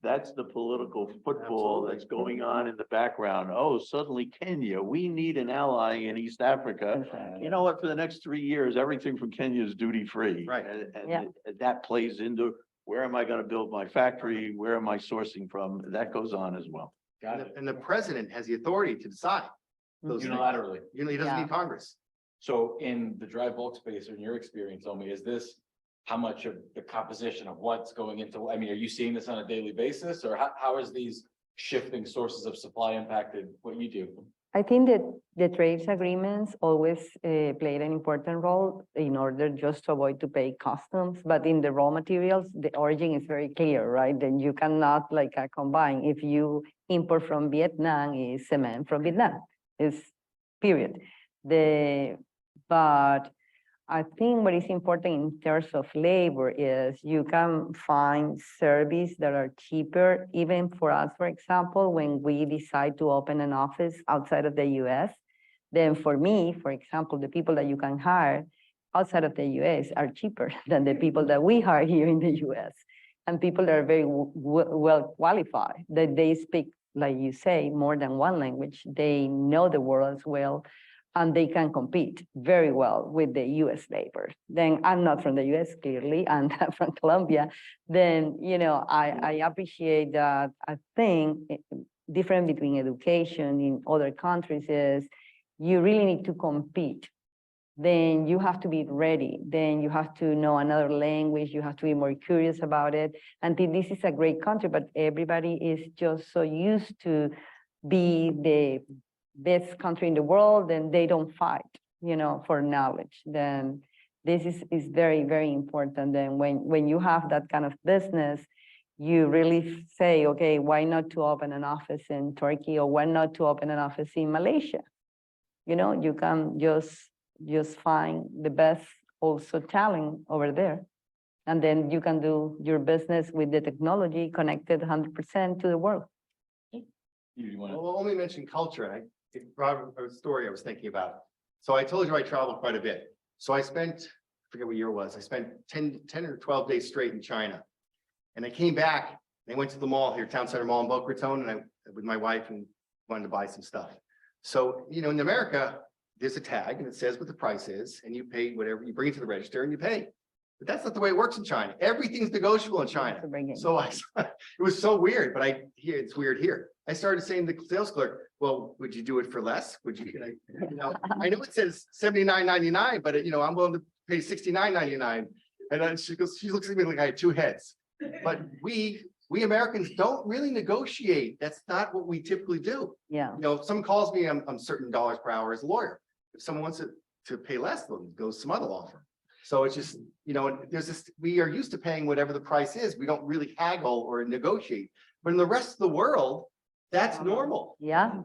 that's the political football that's going on in the background. Oh, suddenly Kenya, we need an ally in East Africa. You know what, for the next 3 years, everything from Kenya is duty-free. Right. And that plays into, where am I going to build my factory? Where am I sourcing from? That goes on as well. And the president has the authority to decide those Unilaterally. things. He doesn't need Congress. So in the dry bulk space, or in your experience, Omi, is this how much of the composition of what's going into, are you seeing this on a daily basis, or how is these shifting sources of supply impacted what you do? I think that the trade agreements always played an important role in order just to avoid to pay customs. But in the raw materials, the origin is very clear, right? Then you cannot combine. If you import from Vietnam, is cement from Vietnam, is period. But I think what is important in terms of labor is you can find services that are cheaper, even for us, for example, when we decide to open an office outside of the US, then for me, for example, the people that you can hire outside of the US are cheaper than the people that we hire here in the US. And people that are very well qualified, that they speak, like you say, more than one language, they know the world as well, and they can compete very well with the US labor. Then I'm not from the US, clearly, and I'm from Colombia. Then, I appreciate that. I think different between education in other countries is you really need to compete then you have to be ready. Then you have to know another language. You have to be more curious about it. And this is a great country, but everybody is just so used to be the best country in the world, and they don't fight, for knowledge. Then this is very, very important. Then when you have that kind of business, you really say, okay, why not to open an office in Turkey, or why not to open an office in Malaysia? You can just find the best also talent over there. And then you can do your business with the technology connected 100% to the world. You want to? Well, only mention culture, and it brought a story I was thinking about. So I told you I traveled quite a bit. So I spent, I forget what year it was, I spent 10 or 12 days straight in China. And I came back, and I went to the mall here, Town Center Mall in Boca Raton, and with my wife, and wanted to buy some stuff. So, in America, there's a tag and it says what the price is, and you pay whatever, you bring it to the register and you pay. But that's not the way it works in China. Everything's negotiable in China. So it was so weird, but it's weird here. I started saying to the sales clerk, well, would you do it for less? Would you, I know it says $79.99, but I'm willing to pay $69.99. And then she looks at me like I had two heads. But we Americans don't really negotiate. That's not what we typically do. Yeah. If someone calls me, I'm certain dollars per hour as a lawyer. If someone wants to pay less, they'll go some other law firm. So it's just, there's this, we are used to paying whatever the price is. We don't really haggle or negotiate. But in the rest of the world, that's normal. Yeah.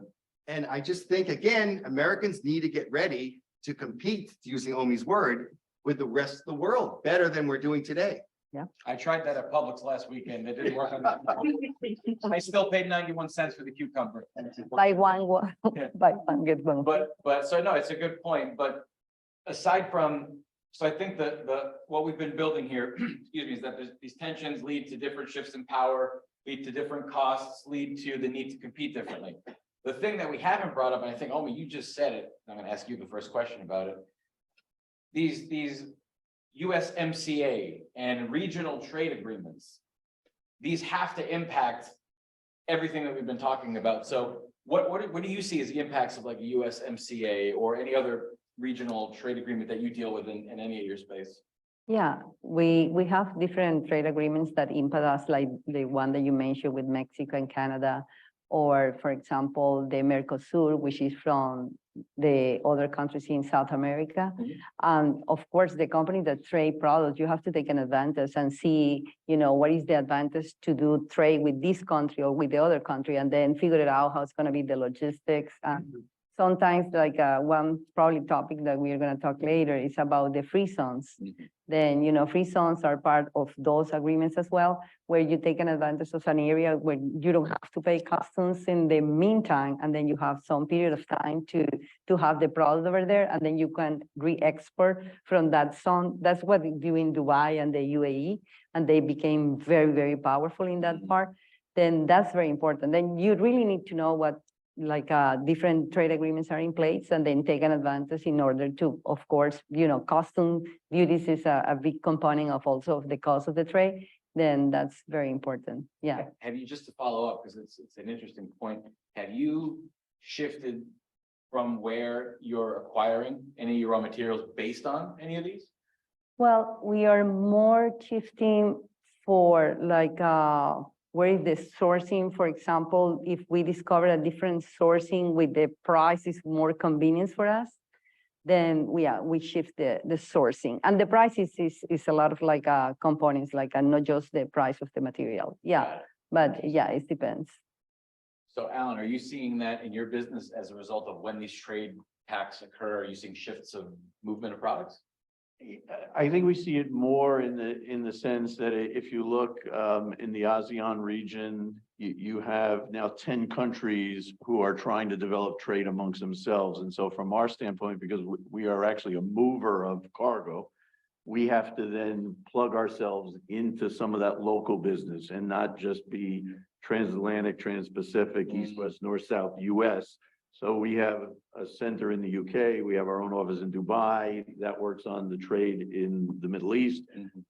And I just think, again, Americans need to get ready to compete, using Omi's word, with the rest of the world better than we're doing today. Yeah. I tried that at Publix last weekend. It didn't work on that. I still paid 91 cents for the cucumber. Buy one, Yeah. buy one, get one. But so no, it's a good point. But aside from, so I think that what we've been building here, excuse me, is that these tensions lead to different shifts in power, lead to different costs, lead to the need to compete differently. The thing that we haven't brought up, and I think, Omi, you just said it. I'm going to ask you the first question about it. These USMCA and regional trade agreements, these have to impact everything that we've been talking about. So what do you see as the impacts of like a USMCA or any other regional trade agreement that you deal with in any of your space? Yeah, we have different trade agreements that impact us, like the one that you mentioned with Mexico and Canada, or for example, the Mercosur, which is from the other countries in South America. And of course, the company that trade products, you have to take an advantage and see, what is the advantage to do trade with this country or with the other country, and then figure it out how it's going to be the logistics. And sometimes, like one probably topic that we are going to talk later is about the free zones. Then, free zones are part of those agreements as well, where you take an advantage of an area where you don't have to pay customs in the meantime, and then you have some period of time to have the product over there, and then you can re-export from that zone. That's what we do in Dubai and the UAE, and they became very, very powerful in that part. Then that's very important. Then you really need to know what different trade agreements are in place, and then take an advantage in order to, of course, custom duties is a big component of also of the cost of the trade. Then that's very important. Yeah. Have you, just to follow up, because it's an interesting point, have you shifted from where you're acquiring any of your raw materials based on any of these? Well, we are more shifting for where is the sourcing, for example, if we discover a different sourcing with the price is more convenience for us, then we shift the sourcing. And the price is a lot of components, not just the price of the material. Yeah, but yeah, it depends. So Alan, are you seeing that in your business as a result of when these trade pacts occur? Are you seeing shifts of movement of products? I think we see it more in the sense that if you look in the ASEAN region, you have now 10 countries who are trying to develop trade amongst themselves. And so from our standpoint, because we are actually a mover of cargo, we have to then plug ourselves into some of that local business and not just be transatlantic, trans-Pacific, east, west, north, south, US. So we have a center in the UK. We have our own office in Dubai that works on the trade in the Middle East.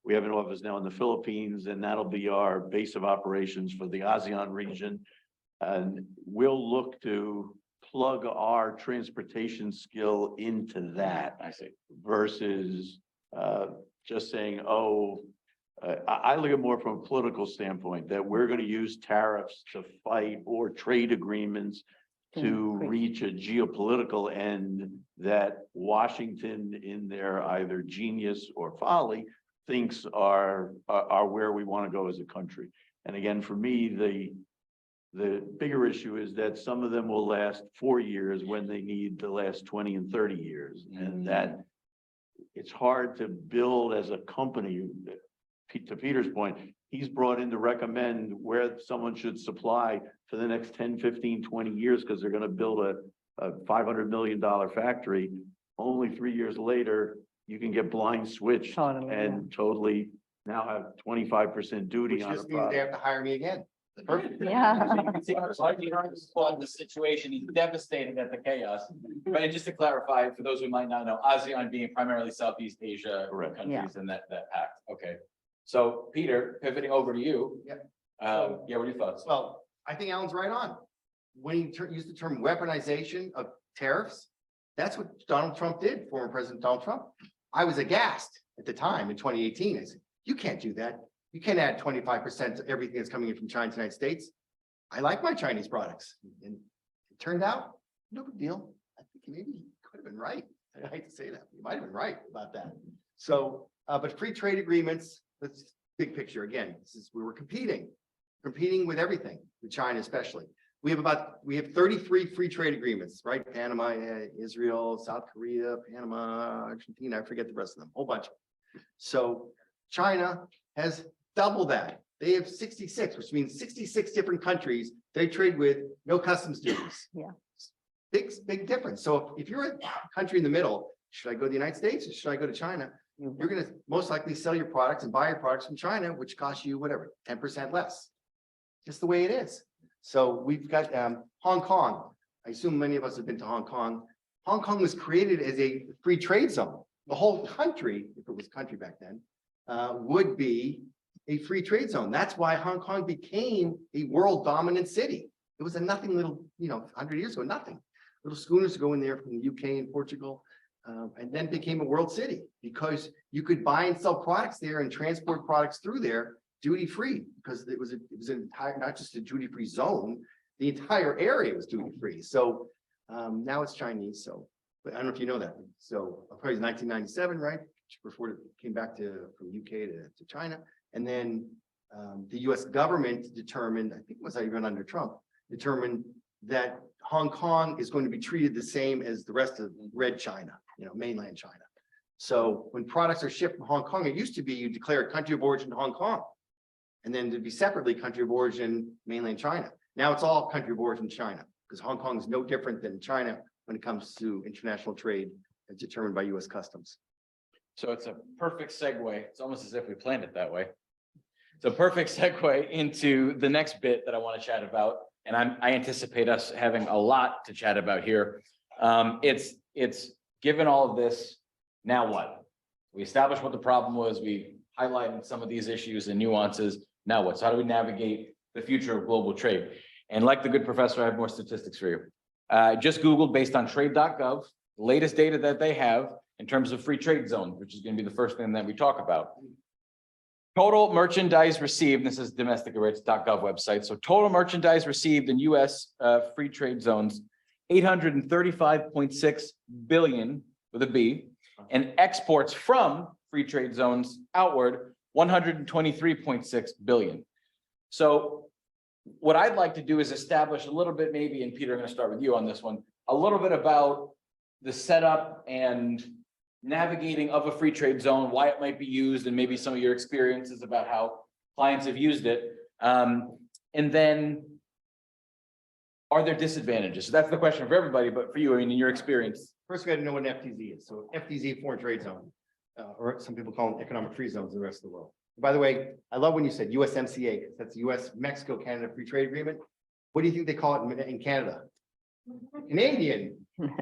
We have an office now in the Philippines, and that'll be our base of operations for the ASEAN region. And we'll look to plug our transportation skill into that I see. versus just saying, oh, I look at more from a political standpoint, that we're gonna use tariffs to fight or trade agreements to reach a geopolitical end that Washington, in their either genius or folly, thinks are where we want to go as a country. And again, for me, the bigger issue is that some of them will last 4 years when they need to last 20 and 30 years. And that it's hard to build as a company. To Peter's point, he's brought in to recommend where someone should supply for the next 10, 15, 20 years, because they're going to build a $500 million factory. Only 3 years later, you can get blind switched Totally, and totally now have 25% duty Which on a just means they product. have to hire me again. Perfect. Yeah. So you can see the situation, he's devastated at the chaos. But just to clarify, for those who might not know, ASEAN being primarily Southeast Asia Correct. countries and that pact. Okay. So Peter, pivoting over to you. Yep. Yeah, what are your thoughts? Well, I think Alan's right on. When he used the term weaponization of tariffs, that's what Donald Trump did, former President Donald Trump. I was aghast at the time in 2018. I said, you can't do that. You can't add 25% to everything that's coming in from China to the United States. I like my Chinese products. And it turned out, no big deal. I think maybe he could have been right. I hate to say that. He might have been right about that. So, but free trade agreements, let's big picture again. This is we were competing with everything, with China especially. We have 33 free trade agreements, right? Panama, Israel, South Korea, Panama, Argentina, I forget the rest of them, whole bunch. So China has double that. They have 66, which means 66 different countries they trade with, no customs duties. Yeah. Big difference. So if you're a country in the middle, should I go to the United States or should I go to China? You're going to most likely sell your products and buy your products from China, which costs you whatever, 10% less. Just the way it is. So we've got Hong Kong. I assume many of us have been to Hong Kong. Hong Kong was created as a free trade zone. The whole country, if it was a country back then, would be a free trade zone. That's why Hong Kong became a world dominant city. It was a nothing little, 100 years ago, nothing. Little schooners go in there from the UK and Portugal. And then became a world city because you could buy and sell products there and transport products through there duty free, because it was an entire, not just a duty free zone, the entire area was duty free. So now it's Chinese. So, but I don't know if you know that. So probably 1997, right? Before it came back from UK to China, and then the U.S. government determined, I think it was even under Trump, determined that Hong Kong is going to be treated the same as the rest of Red China, mainland China. So when products are shipped from Hong Kong, it used to be you declare a country of origin to Hong Kong, and then to be separately country of origin mainland China. Now it's all country of origin China, because Hong Kong is no different than China when it comes to international trade as determined by U.S. Customs. So it's a perfect segue. It's almost as if we planned it that way. It's a perfect segue into the next bit that I want to chat about. And I anticipate us having a lot to chat about here. It's given all of this, now what? We established what the problem was. We highlighted some of these issues and nuances. Now what? So how do we navigate the future of global trade? And like the good professor, I have more statistics for you. Just Googled based on trade.gov, the latest data that they have in terms of free trade zones, which is going to be the first thing that we talk about. Total merchandise received, this is domestic.gov website. So total merchandise received in US free trade zones, 835.6 billion with a B, and exports from free trade zones outward, 123.6 billion. So what I'd like to do is establish a little bit, maybe, and Peter, I'm going to start with you on this one, a little bit about the setup and navigating of a free trade zone, why it might be used, and maybe some of your experiences about how clients have used it. And then, are there disadvantages? So that's the question for everybody, but for you, I mean, in your experience. First, we got to know what an FTZ is. So FTZ, foreign trade zone, or some people call them economic free zones in the rest of the world. By the way, I love when you said USMCA, because that's the US, Mexico, Canada Free Trade Agreement. What do you think they call it in Canada? Canadian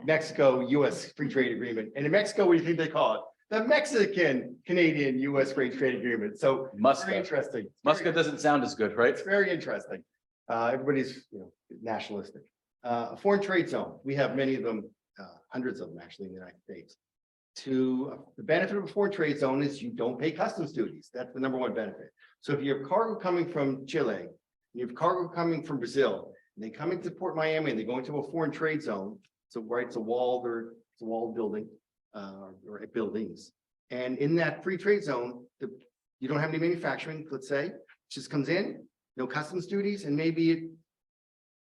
Mexico US Free Trade Agreement. And in Mexico, what do you think they call it? The Mexican Canadian US Free Trade Agreement. So very interesting. Muscat doesn't sound as good, right? It's very interesting. Everybody's nationalistic. A foreign trade zone, we have many of them, hundreds of them actually in the United States. The benefit of a foreign trade zone is you don't pay customs duties. That's the number one benefit. So if you have cargo coming from Chile, you have cargo coming from Brazil, and they come into Port Miami and they go into a foreign trade zone. So right, it's a walled building, or buildings. And in that free trade zone, you don't have any manufacturing, let's say, it just comes in, no customs duties, and maybe it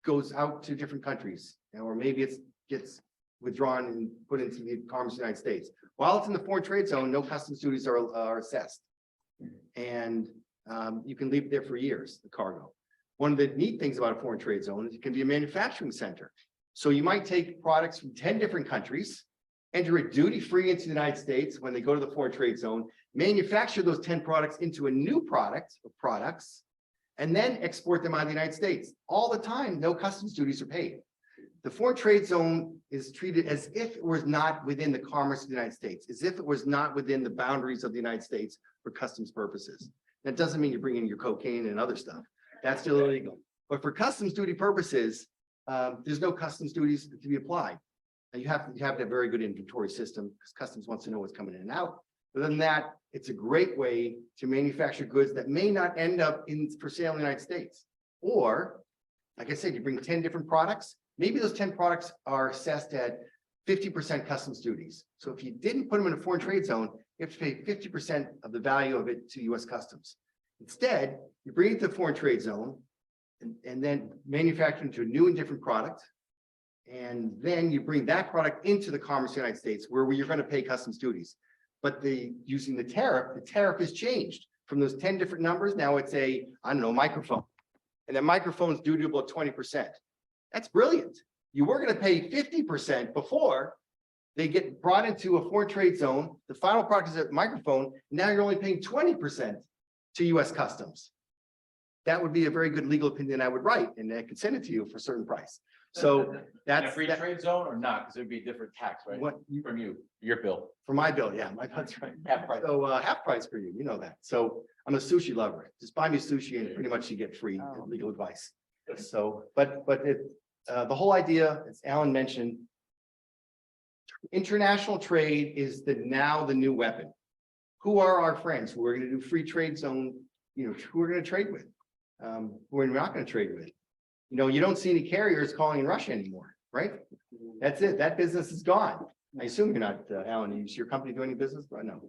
goes out to different countries, or maybe it gets withdrawn and put into the commerce of the United States. While it's in the foreign trade zone, no customs duties are assessed. And you can leave it there for years, the cargo. One of the neat things about a foreign trade zone is it can be a manufacturing center. So you might take products from 10 different countries, enter it duty-free into the United States when they go to the foreign trade zone, manufacture those 10 products into a new product or products, and then export them out of the United States. All the time, no customs duties are paid. The foreign trade zone is treated as if it was not within the commerce of the United States, as if it was not within the boundaries of the United States for customs purposes. That doesn't mean you're bringing your cocaine and other stuff. That's still illegal. But for customs duty purposes, there's no customs duties to be applied. Now you have to have a very good inventory system because customs wants to know what's coming in and out. Other than that, it's a great way to manufacture goods that may not end up for sale in the United States. Or, like I said, you bring 10 different products. Maybe those 10 products are assessed at 50% customs duties. So if you didn't put them in a foreign trade zone, you have to pay 50% of the value of it to US Customs. Instead, you bring it to the foreign trade zone and then manufacture into a new and different product. And then you bring that product into the commerce of the United States where you're going to pay customs duties. But using the tariff is changed from those 10 different numbers. Now it's I don't know, microphone. And that microphone is due to about 20%. That's brilliant. You were going to pay 50% before they get brought into a foreign trade zone. The final product is a microphone. Now you're only paying 20% to US Customs. That would be a very good legal opinion I would write, and I could send it to you for a certain price. So that's In a free trade zone or not? Because it would be a different tax, right? What From your bill. for my bill, yeah, that's right. Half price. So half price for you, you know that. So I'm a sushi lover. Just buy me sushi and pretty much you get free legal advice. So, but the whole idea, as Alan mentioned, international trade is now the new weapon. Who are our friends who are going to do free trade zone? Who we're going to trade with? Who we're not going to trade with? You don't see any carriers calling in Russia anymore, right? That's it. That business is gone. I assume you're not, Alan, is your company doing any business? No.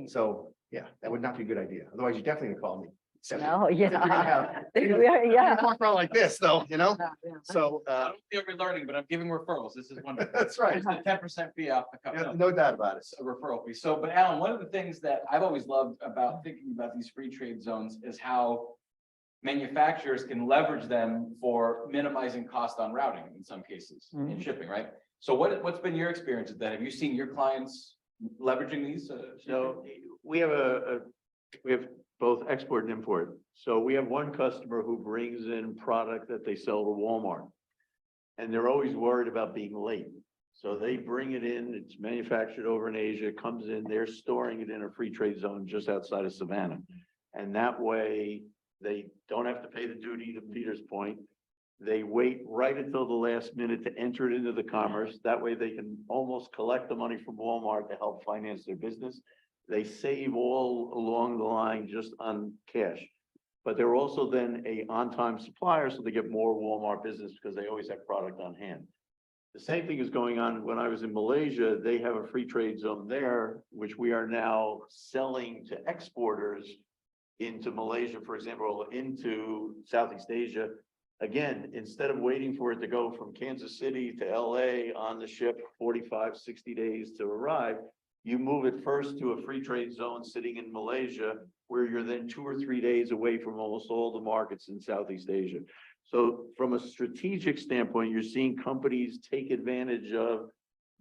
So yeah, that would not be a good idea. Otherwise, you're definitely gonna call me. No, yeah. Yeah. Walk around like this though, So, I don't feel we're learning, but I'm giving referrals. This is wonderful. that's right. It's a 10% fee off the cup. Yeah, no doubt about it. It's a referral fee. So, but Alan, one of the things that I've always loved about thinking about these free trade zones is how manufacturers can leverage them for minimizing cost on routing in some cases in shipping, right? So what's been your experience with that? Have you seen your clients leveraging these? So we have we have both export and import. So we have one customer who brings in product that they sell to Walmart. And they're always worried about being late. So they bring it in, it's manufactured over in Asia, comes in, they're storing it in a free trade zone just outside of Savannah. And that way they don't have to pay the duty, to Peter's point. They wait right until the last minute to enter it into the commerce. That way they can almost collect the money from Walmart to help finance their business. They save all along the line just on cash. But they're also then a on-time supplier, so they get more Walmart business because they always have product on hand. The same thing is going on when I was in Malaysia. They have a free trade zone there, which we are now selling to exporters into Malaysia, for example, or into Southeast Asia. Again, instead of waiting for it to go from Kansas City to LA on the ship, 45, 60 days to arrive, you move it first to a free trade zone sitting in Malaysia, where you're then 2 or 3 days away from almost all the markets in Southeast Asia. So from a strategic standpoint, you're seeing companies take advantage of,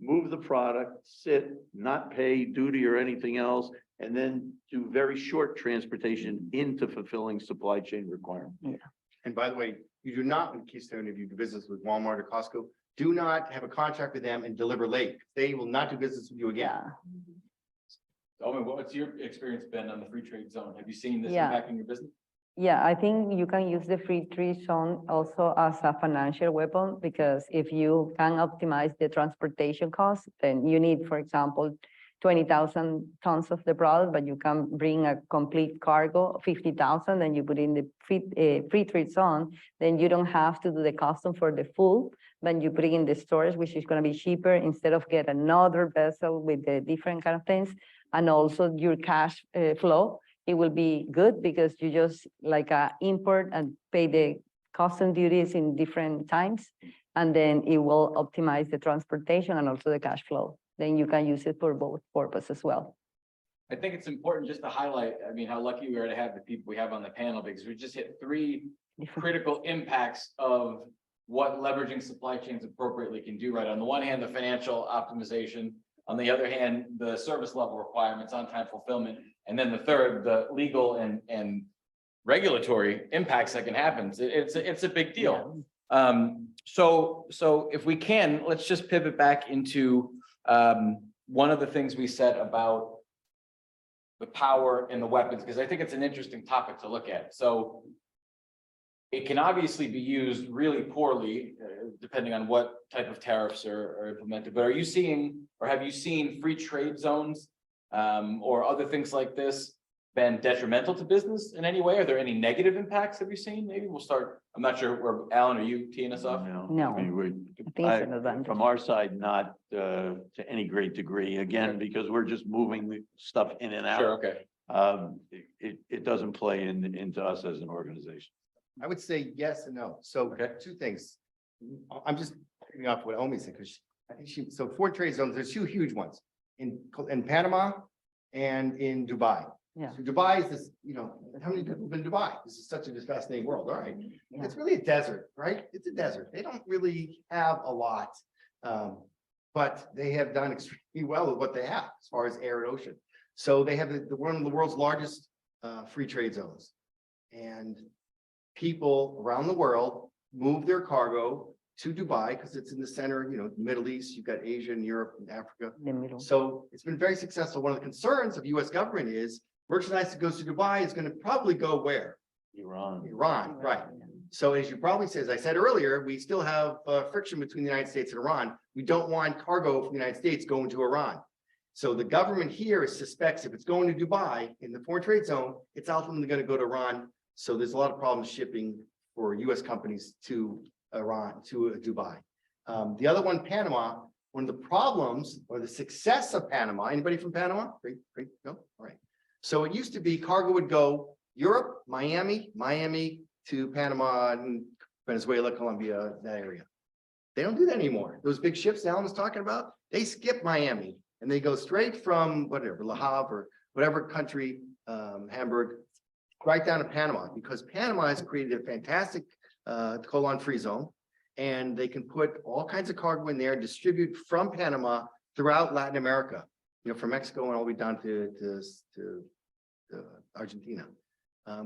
move the product, sit, not pay duty or anything else, and then do very short transportation into fulfilling supply chain requirements. Yeah. And by the way, you do not, in Keystone, if you do business with Walmart or Costco, do not have a contract with them and deliver late. They will not do business with you again. Yeah. Omaira, what's your experience been on the free trade zone? Have you seen this Yeah. impacting your business? Yeah, I think you can use the free trade zone also as a financial weapon, because if you can optimize the transportation costs, then you need, for example, 20,000 tons of the product, but you can bring a complete cargo, 50,000, and you put in the free trade zone, then you don't have to do the custom for the full, but you put it in the storage, which is gonna be cheaper instead of get another vessel with the different kind of things. And also your cash flow, it will be good because you just like import and pay the custom duties in different times. And then it will optimize the transportation and also the cash flow. Then you can use it for both purposes as well. I think it's important just to highlight, I mean, how lucky we are to have the people we have on the panel, because we just hit three critical impacts of what leveraging supply chains appropriately can do, right? On the one hand, the financial optimization, on the other hand, the service level requirements, on-time fulfillment, and then the third, the legal and regulatory impacts that can happen. It's a big deal. So if we can, let's just pivot back into one of the things we said about the power and the weapons, because I think it's an interesting topic to look at. So it can obviously be used really poorly, depending on what type of tariffs are implemented. But are you seeing, or have you seen free trade zones or other things like this been detrimental to business in any way? Are there any negative impacts have you seen? Maybe we'll start. I'm not sure where, Alan, are you teeing us off? No. I mean, I think it's an advantage. from our side, not to any great degree, again, because we're just moving the stuff in and out. Sure, okay. It doesn't play into us as an organization. I would say yes and no. So Okay. two things. I'm just picking off what Omi said, because I think so foreign trade zones, there's two huge ones in Panama and in Dubai. Yeah. So Dubai is this, how many people have been to Dubai? This is such a fascinating world. All right. Yeah. It's really a desert, right? It's a desert. They don't really have a lot. But they have done extremely well with what they have as far as air and ocean. So they have one of the world's largest free trade zones. And people around the world move their cargo to Dubai because it's in the center, Middle East, you've got Asia and Europe and Africa. The middle. So it's been very successful. One of the concerns of the US government is merchandise that goes to Dubai is going to probably go where? Iran, right. So as you probably said, as I said earlier, we still have friction between the United States and Iran. We don't want cargo from the United States going to Iran. So the government here suspects if it's going to Dubai in the foreign trade zone, it's ultimately going to go to Iran. So there's a lot of problems shipping for US companies to Iran, to Dubai. The other one, Panama, one of the problems or the success of Panama, anybody from Panama? Great, go, all right. So it used to be cargo would go Europe, Miami to Panama and Venezuela, Colombia, that area. They don't do that anymore. Those big ships Alan was talking about, they skip Miami and they go straight from whatever, Le Havre or whatever country, Hamburg, right down to Panama, because Panama has created a fantastic colon-free zone, and they can put all kinds of cargo in there and distribute from Panama throughout Latin America, from Mexico and all the way down to Argentina,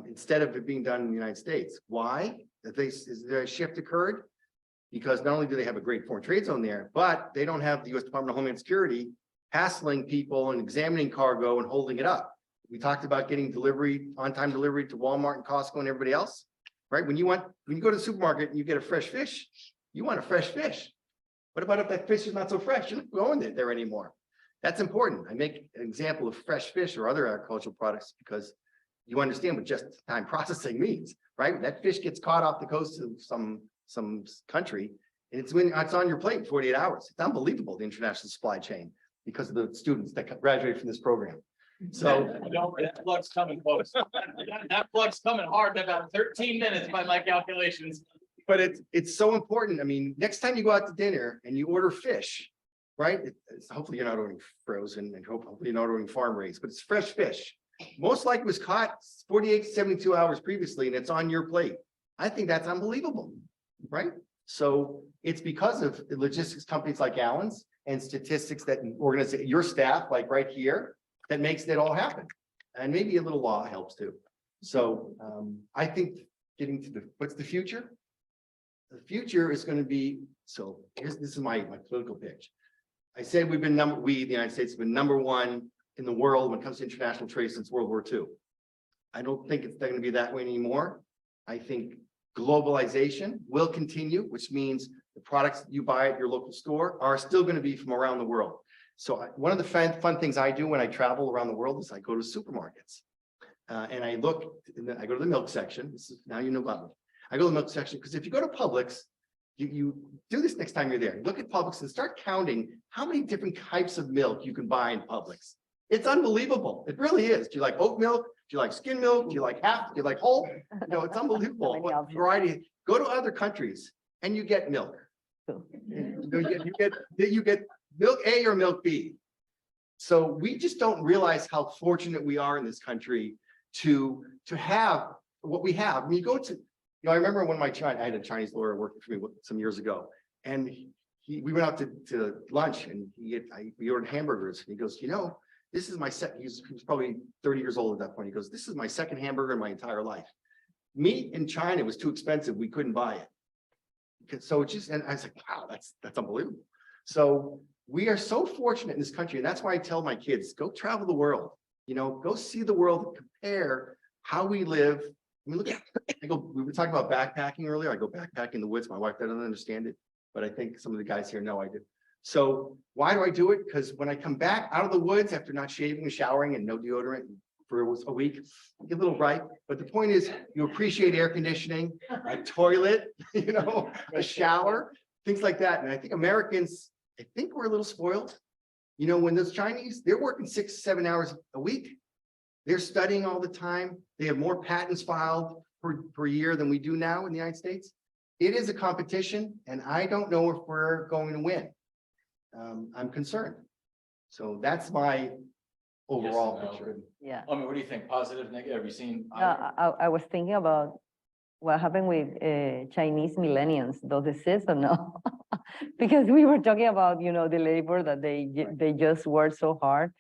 instead of it being done in the United States. Why? Is there a shift occurred? Because not only do they have a great foreign trade zone there, but they don't have the US Department of Homeland Security hassling people and examining cargo and holding it up. We talked about getting on-time delivery to Walmart and Costco and everybody else, right? When you go to the supermarket and you get a fresh fish, you want a fresh fish. What about if that fish is not so fresh? You're not going there anymore. That's important. I make an example of fresh fish or other agricultural products because you understand what just-in-time processing means, right? That fish gets caught off the coast of some country, and it's on your plate in 48 hours. It's unbelievable, the international supply chain, because of the students that graduated from this program. So That plug's coming close. That plug's coming hard in about 13 minutes by my calculations. but it's so important. I mean, next time you go out to dinner and you order fish, right? Hopefully you're not ordering frozen, and hopefully you're not ordering farm raised, but it's fresh fish. Most likely was caught 48 to 72 hours previously, and it's on your plate. I think that's unbelievable, right? So it's because of the logistics companies like Allen's and statistics that organize your staff, like right here, that makes it all happen. And maybe a little law helps too. So I think getting to what's the future? The future is going to be, this is my political pitch. I said the United States, have been #1 in the world when it comes to international trade since World War II. I don't think it's going to be that way anymore. I think globalization will continue, which means the products that you buy at your local store are still going to be from around the world. So one of the fun things I do when I travel around the world is I go to supermarkets. And I look, I go to the milk section. This is, now you know about me. I go to the milk section because if you go to Publix, you do this next time you're there. Look at Publix and start counting how many different types of milk you can buy in Publix. It's unbelievable. It really is. Do you like oat milk? Do you like skim milk? Do you like half? Do you like whole? You know, it's unbelievable Many what options. variety. Go to other countries and you get milk. You get milk A or milk B. So we just don't realize how fortunate we are in this country to have what we have. When you go to, you know, I remember when I had a Chinese lawyer working for me some years ago, and we went out to lunch, and we ordered hamburgers. And he goes, you know, this is my second. He was probably 30 years old at that point. He goes, this is my second hamburger in my entire life. Meat in China was too expensive. We couldn't buy it. So it's just, and I was like, wow, that's unbelievable. So we are so fortunate in this country, and that's why I tell my kids, go travel the world. You know, go see the world and compare how we live. I mean, look at, we were talking about backpacking earlier. I go backpacking in the woods. My wife doesn't understand it, but I think some of the guys here know I do. So why do I do it? Because when I come back out of the woods after not shaving and showering and no deodorant for a week, I get a little bright. But the point is, you appreciate air conditioning, a toilet, you know, a shower, things like that. And I think Americans, I think we're a little spoiled. You know, when those Chinese, they're working 6-7 hours a week. They're studying all the time. They have more patents filed per year than we do now in the United States. It is a competition, and I don't know if we're going to win. I'm concerned. So that's my overall Yes, no. picture. Yeah. I mean, what do you think? Positive, negative? Have you seen? I was thinking about what happened with Chinese millennials. Does it exist or no? Because we were talking about, you know, the labor that they just work so hard.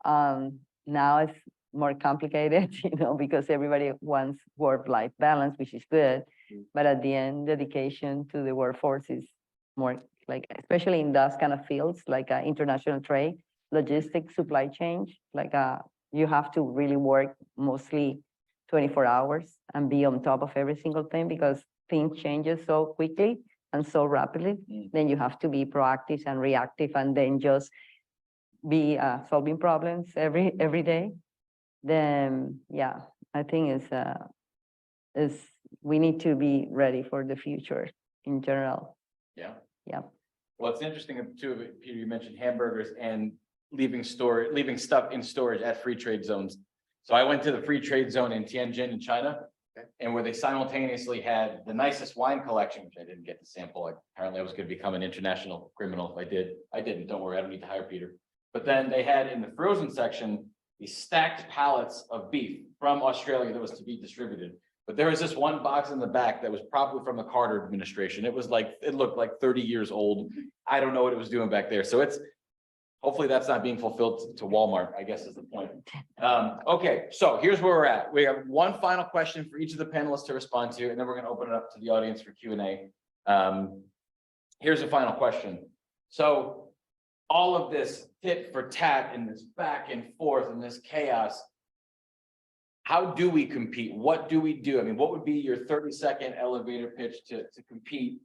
Now it's more complicated, you know, because everybody wants work-life balance, which is good. But at the end, dedication to the workforce is more like, especially in those kind of fields, like international trade, logistics, supply chain, like you have to really work mostly 24 hours and be on top of every single thing because things changes so quickly and so rapidly. Then you have to be proactive and reactive, and then just be solving problems every day. Then yeah, I think is we need to be ready for the future in general. Yeah. Yeah. Well, it's interesting too, Peter, you mentioned hamburgers and leaving stuff in storage at free trade zones. So I went to the free trade zone in Tianjin in China, and where they simultaneously had the nicest wine collection, which I didn't get to sample. Apparently I was going to become an international criminal if I did. I didn't, don't worry, I don't need to hire Peter. But then they had in the frozen section, these stacked pallets of beef from Australia that was to be distributed. But there was this one box in the back that was probably from the Carter administration. It was like, it looked like 30 years old. I don't know what it was doing back there. So it's, hopefully that's not being fulfilled to Walmart, I guess is the point. Okay, so here's where we're at. We have one final question for each of the panelists to respond to, and then we're going to open it up to the audience for Q&A. Here's a final question. So all of this tit for tat and this back and forth and this chaos, how do we compete? What do we do? I mean, what would be your 30-second elevator pitch to compete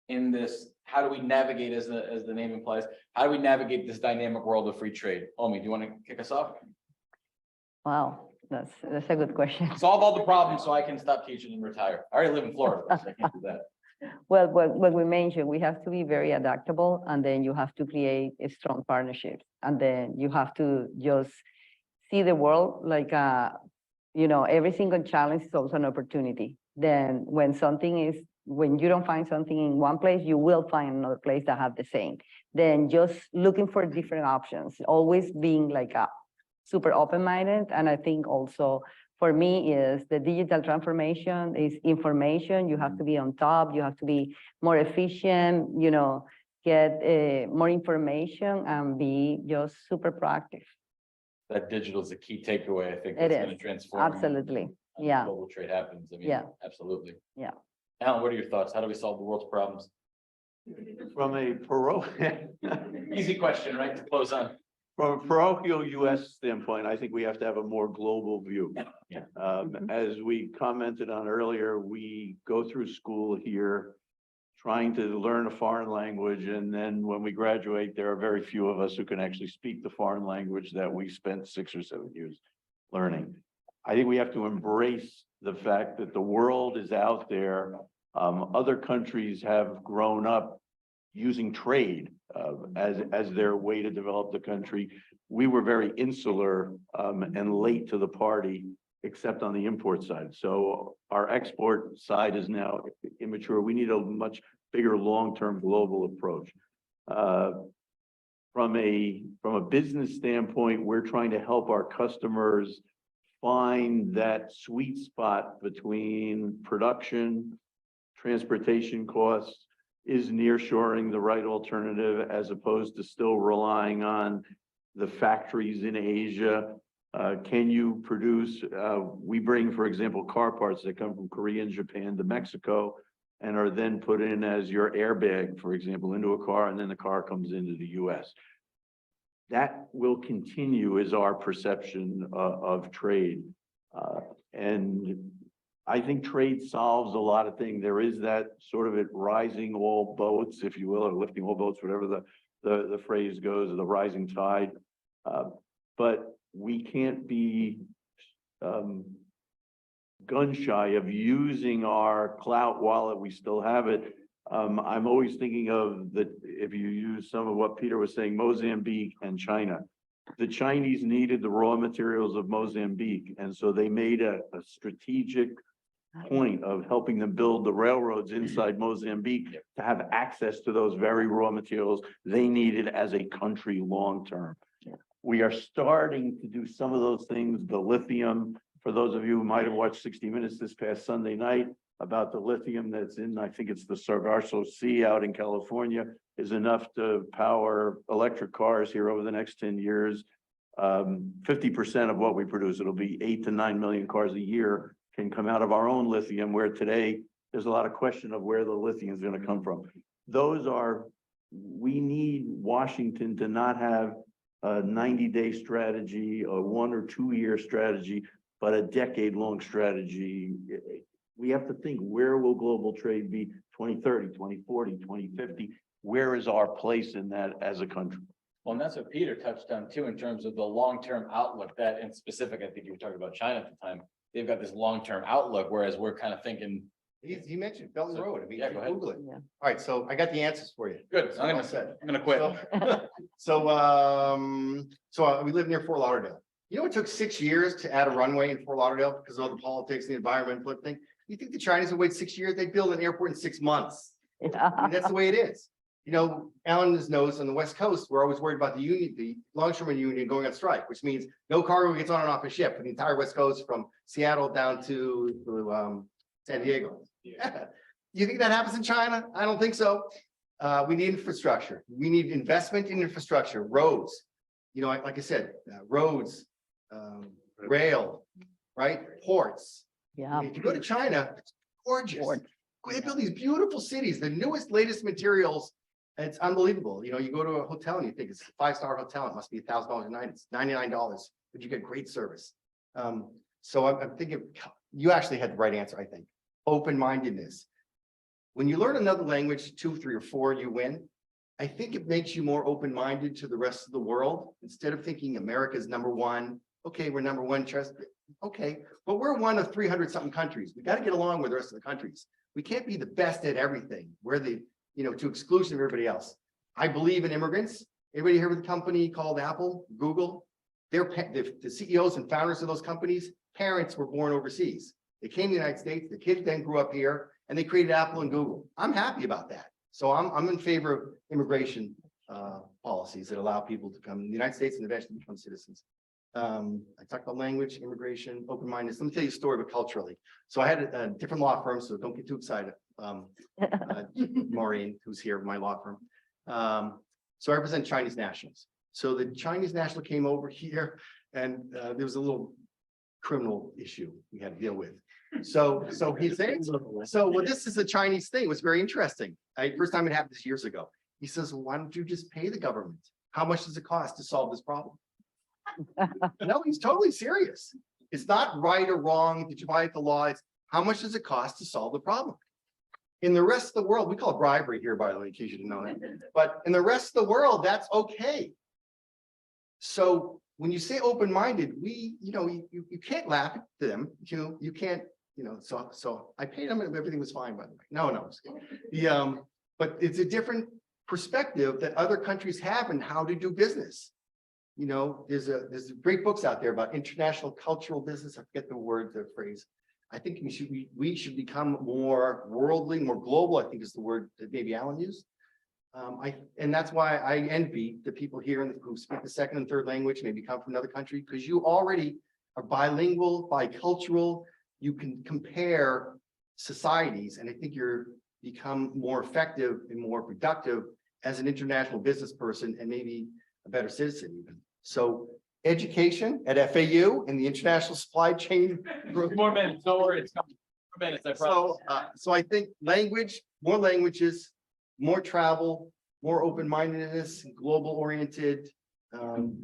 in this? How do we navigate, as the name implies, how do we navigate this dynamic world of free trade? Omi, do you want to kick us off? Wow, that's a good question. Solve all the problems so I can stop teaching and retire. I already live in Florida, so I can't do that. Well, what we mentioned, we have to be very adaptable, and then you have to create a strong partnership, and then you have to just see the world like you know, every single challenge is also an opportunity. Then when you don't find something in one place, you will find another place that have the same. Then just looking for different options, always being like super open-minded. And I think also for me is the digital transformation is information. You have to be on top, you have to be more efficient, you know, get more information and be just super proactive. That digital is a key takeaway. I think It that's is, going to transform. absolutely. how Yeah. Global trade happens. I mean, Yeah. Absolutely. Yeah. Alan, what are your thoughts? How do we solve the world's problems? From a Easy question, right? To close on. From a parochial US standpoint, I think we have to have a more global view. Yeah. As we commented on earlier, we go through school here trying to learn a foreign language, and then when we graduate, there are very few of us who can actually speak the foreign language that we spent 6 or 7 years learning. I think we have to embrace the fact that the world is out there. Other countries have grown up using trade as their way to develop the country. We were very insular and late to the party, except on the import side. So our export side is now immature. We need a much bigger long-term global approach. From a business standpoint, we're trying to help our customers find that sweet spot between production, transportation costs. Is nearshoring the right alternative as opposed to still relying on the factories in Asia? Can you produce, we bring, for example, car parts that come from Korea and Japan to Mexico and are then put in as your airbag, for example, into a car, and then the car comes into the US. That will continue is our perception of trade. And I think trade solves a lot of things. There is that sort of it rising all boats, if you will, or lifting all boats, whatever the phrase goes, the rising tide. But we can't be gun shy of using our clout wallet. We still have it. I'm always thinking of if you use some of what Peter was saying, Mozambique and China. The Chinese needed the raw materials of Mozambique, and so they made a strategic point of helping them build the railroads inside Mozambique to have access to those very raw materials they needed as a country long-term. We are starting to do some of those things. The lithium, for those of you who might have watched 60 Minutes this past Sunday night about the lithium that's in, I think it's the Sargasso Sea out in California, is enough to power electric cars here over the next 10 years. 50% of what we produce, it'll be 8 to 9 million cars a year, can come out of our own lithium, where today there's a lot of question of where the lithium is going to come from. We need Washington to not have a 90-day strategy, a 1 or 2 year strategy, but a decade-long strategy. We have to think, where will global trade be 2030, 2040, 2050? Where is our place in that as a country? Well, and that's what Peter touched on too, in terms of the long-term outlook. That in specific, I think you were talking about China at the time. They've got this long-term outlook, whereas we're kind of thinking. He mentioned Belt and Road. I mean, Yeah, go ahead. Google it. Yeah. All right, so I got the answers for you. Good. I'm gonna quit. So we live near Fort Lauderdale. You know, it took 6 years to add a runway in Fort Lauderdale because of all the politics and the environmental thing. You think the Chinese would wait 6 years? They build an airport in 6 months. I mean, that's the way it is. You know, Alan knows on the West Coast, we're always worried about the union, the longshoreman union going on strike, which means no cargo gets on and off a ship for the entire West Coast from Seattle down to San Diego. Yeah. You think that happens in China? I don't think so. We need infrastructure. We need investment in infrastructure, roads. You know, like I said, roads, rail, right? Ports. Yeah. If you go to China, it's gorgeous. Ports. They build these beautiful cities, the newest, latest materials. It's unbelievable. You know, you go to a hotel and you think it's a 5-star hotel. It must be $1,000 a night. It's $99, but you get great service. So I'm thinking you actually had the right answer, I think. Open-mindedness. When you learn another language, 2, 3, or 4, you win. I think it makes you more open-minded to the rest of the world. Instead of thinking America's #1, okay, we're #1, trust. Okay, but we're one of 300 something countries. We got to get along with the rest of the countries. We can't be the best at everything. We're the, to exclusion of everybody else. I believe in immigrants. Everybody heard of the company called Apple, Google? The CEOs and founders of those companies, parents were born overseas. They came to the United States, the kids then grew up here, and they created Apple and Google. I'm happy about that. So I'm in favor of immigration policies that allow people to come to the United States and eventually become citizens. I talked about language, immigration, open-mindedness. Let me tell you a story about culturally. So I had a different law firm, so don't get too excited. Maureen, who's here, my law firm. So I represent Chinese nationals. So the Chinese national came over here and there was a little criminal issue we had to deal with. So he's saying, well, this is a Chinese thing. It was very interesting. First time it happened this years ago. He says, well, why don't you just pay the government? how much does it cost to solve this problem? No, he's totally serious. It's not right or wrong. Did you violate the law? It's how much does it cost to solve the problem? In the rest of the world, we call it bribery here, by the way, in case you didn't know that. But in the rest of the world, that's okay. So when you say open-minded, you can't laugh at them. You can't, so I paid them and everything was fine, by the way. No, I'm just kidding. But it's a different perspective that other countries have in how to do business. There's great books out there about international cultural business. I forget the phrase. I think we should become more worldly, more global, I think is the word that maybe Alan used. And that's why I envy the people here who speak the second and third language, maybe come from another country, because you already are bilingual, bicultural. You can compare societies, and I think you're become more effective and more productive as an international business person, and maybe a better citizen even. So education at FAU and the international supply chain. More minutes, don't worry, it's coming. More minutes, I promise. So I think more languages, more travel, more open-mindedness, global oriented,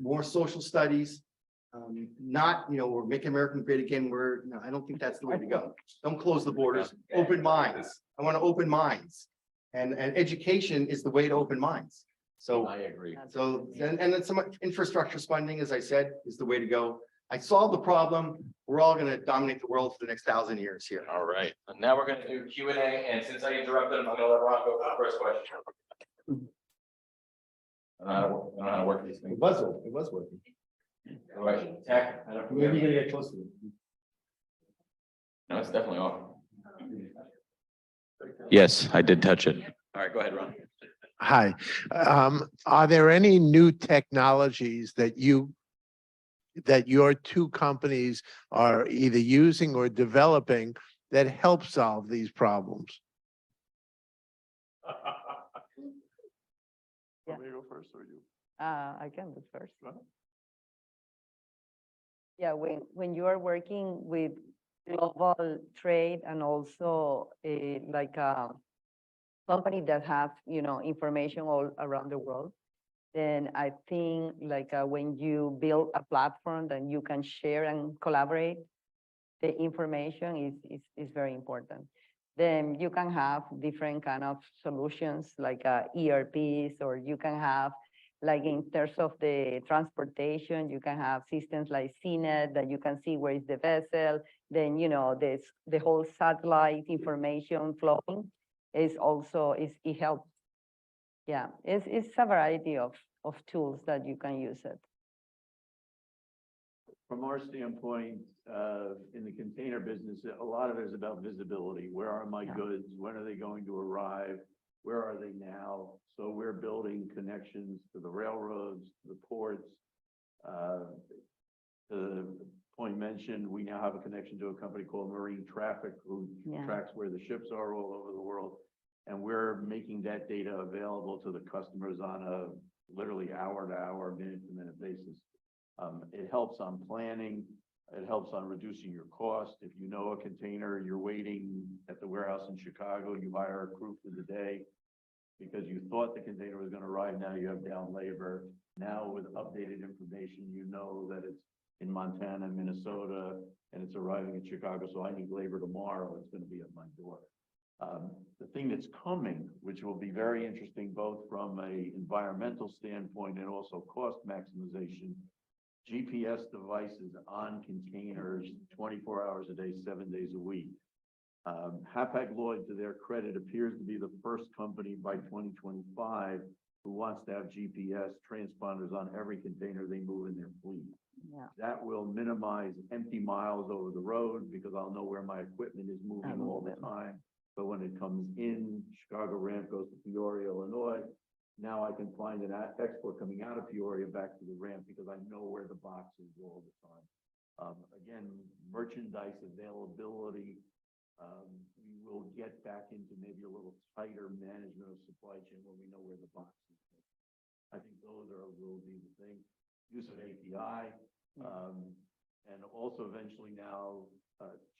more social studies. We're making America great again. I don't think that's the way to go. Don't close the borders, open minds. I want to open minds. And education is the way to open minds. So I agree. so, and then some infrastructure funding, as I said, is the way to go. I solved the problem. We're all going to dominate the world for the next 1,000 years here. All right, and now we're gonna do Q&A, and since I interrupted him, I'm gonna let Ron go for the first question. I don't know how to work these things. It was working. Right, tech. I don't- Maybe you're gonna get close to it. No, it's definitely off. Yes, I did touch it. All right, go ahead, Ron. Hi, are there any new technologies that your two companies are either using or developing that help solve these problems? Want me to go first or you? I can do first. Yeah, when you are working with global trade and also like a company that have, information all around the world, then I think like when you build a platform that you can share and collaborate, the information is very important. Then you can have different kind of solutions like ERPs, or you can have like in terms of the transportation, you can have systems like CNET that you can see where is the vessel. Then, the whole satellite information flowing is also, it helps. Yeah, it's a variety of tools that you can use it. From our standpoint, in the container business, a lot of it is about visibility. Where are my goods? When are they going to arrive? Where are they now? So we're building connections to the railroads, to the ports. The point mentioned, we now have a connection to a company called Marine Traffic, who tracks where the ships are all over the world. And we're making that data available to the customers on a literally hour-to-hour, minute-to-minute basis. It helps on planning. It helps on reducing your cost. If you know a container, you're waiting at the warehouse in Chicago, you hire a crew for the day because you thought the container was going to arrive. Now you have down labor. Now with updated information, you know that it's in Montana, Minnesota, and it's arriving in Chicago. So I need labor tomorrow. It's going to be at my door. The thing that's coming, which will be very interesting, both from an environmental standpoint and also cost maximization, GPS devices on containers 24 hours a day, 7 days a week. Hapag-Lloyd, to their credit, appears to be the first company by 2025 who wants to have GPS transponders on every container they move in their fleet. Yeah. That will minimize empty miles over the road because I'll know where my equipment is moving all the time. So when it comes in, Chicago ramp goes to Peoria, Illinois. Now I can find an export coming out of Peoria back to the ramp because I know where the box is all the time. Again, merchandise availability. We will get back into maybe a little tighter management of supply chain when we know where the box is. I think those will be the thing. Use of API, and also eventually now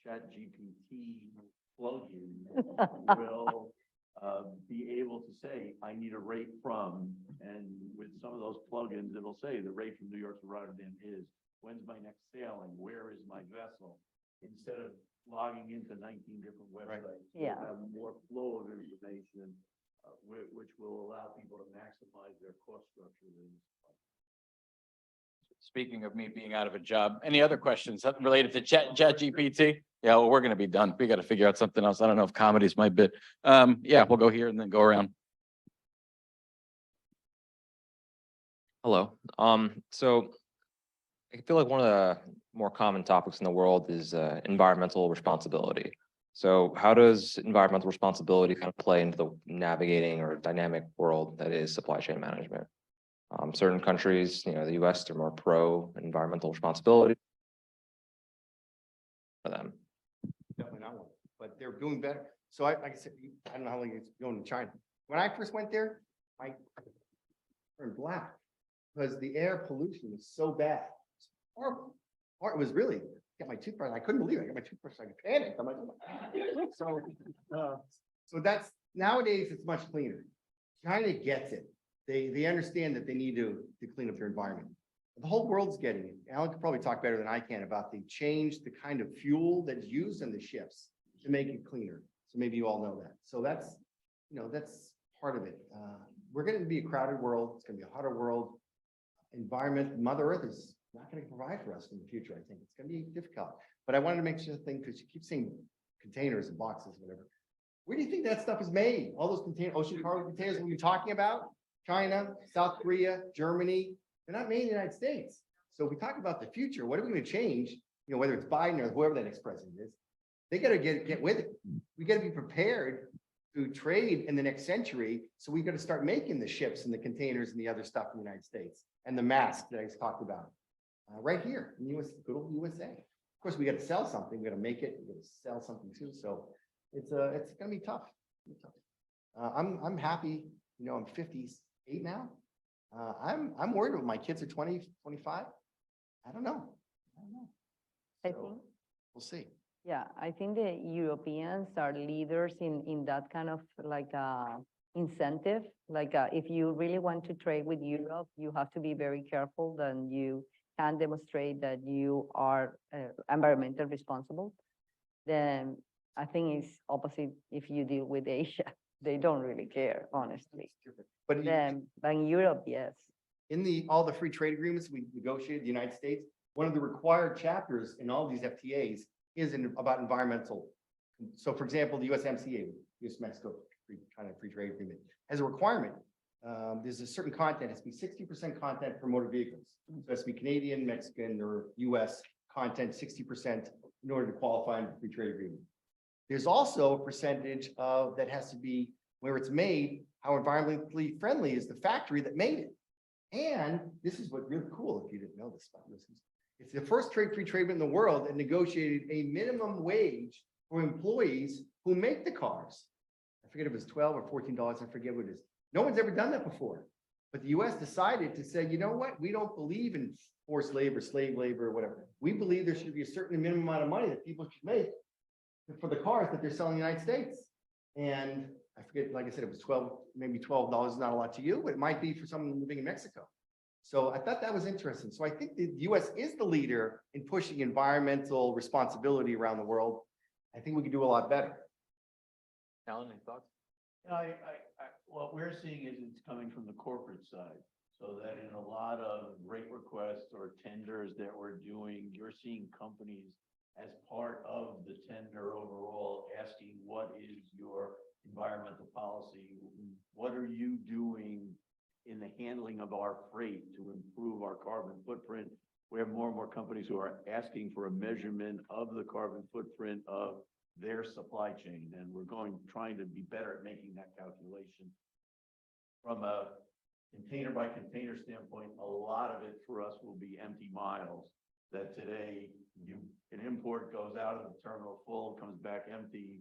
ChatGPT plugin will be able to say, I need a rate from, and with some of those plugins, it'll say the rate from New York to Rotterdam is, when's my next sailing? Where is my vessel? Instead of logging into 19 different Right. websites. Yeah. We'll have more flow of information, which will allow people to maximize their cost structure. Speaking of me being out of a job, any other questions related to ChatGPT? Yeah, well, we're gonna be done. We gotta figure out something else. I don't know if comedy's my bit. Yeah, we'll go here and then go around. Hello. So I feel like one of the more common topics in the world is environmental responsibility. So how does environmental responsibility kind of play into the navigating or dynamic world that is supply chain management? Certain countries, the US, they're more pro environmental responsibility for them. Definitely not one, but they're doing better. So like I said, I don't know how long it's going to China. When I first went there, I turned black because the air pollution was so bad. It's horrible. Or it was really, got my toothbrush. I couldn't believe it. I got my toothbrush. I panicked. I'm like, so that's nowadays it's much cleaner. China gets it. They understand that they need to clean up their environment. The whole world's getting it. Alan could probably talk better than I can about the kind of fuel that's used in the ships to make it cleaner. So maybe you all know that. So that's part of it. We're going to be a crowded world. It's going to be a hotter world. Environment, Mother Earth is not going to provide for us in the future. I think it's going to be difficult. But I wanted to make sure because you keep saying containers and boxes, whatever. Where do you think that stuff is made? All those ocean cargo containers we've been talking about? China, South Korea, Germany. They're not made in the United States. So if we talk about the future, what are we going to change? Whether it's Biden or whoever the next president is, they got to get with it. We got to be prepared to trade in the next century. So we got to start making the ships and the containers and the other stuff in the United States and the masks that I just talked about right here in US, good old USA. Of course, we got to sell something. We got to make it. We got to sell something too. So it's going to be tough. I'm happy. I'm 58 now. I'm worried about my kids are 20, 25. I don't know. I So, think, we'll see. yeah, I think the Europeans are leaders in that kind of like incentive. Like if you really want to trade with Europe, you have to be very careful that you can demonstrate that you are environmentally responsible. Then I think it's opposite if you deal with Asia. They don't really care, honestly. But But in Europe, yes. in all the free trade agreements we negotiated in the United States, one of the required chapters in all these FTAs is about environmental. So for example, the USMCA, US-Mexico free trade agreement, has a requirement. There's a certain content, it has to be 60% content for motor vehicles. So it has to be Canadian, Mexican, or US content, 60% in order to qualify in the free trade agreement. There's also a percentage of that has to be where it's made, how environmentally friendly is the factory that made it. And this is what's really cool if you didn't know this about this. It's the first free trade in the world that negotiated a minimum wage for employees who make the cars. I forget if it was $12 or $14, I forget what it is. No one's ever done that before. But the US decided to say, you know what? We don't believe in forced labor, slave labor, or whatever. We believe there should be a certain minimum amount of money that people should make for the cars that they're selling in the United States. And I forget, like I said, it was maybe $12 is not a lot to you, but it might be for someone living in Mexico. So I thought that was interesting. So I think the US is the leader in pushing environmental responsibility around the world. I think we can do a lot better. Alan, any thoughts? What we're seeing is it's coming from the corporate side. So that in a lot of rate requests or tenders that we're doing, you're seeing companies as part of the tender overall asking, what is your environmental policy? What are you doing in the handling of our freight to improve our carbon footprint? We have more and more companies who are asking for a measurement of the carbon footprint of their supply chain. And we're trying to be better at making that calculation. From a container by container standpoint, a lot of it for us will be empty miles. That today, an import goes out of the terminal full, comes back empty.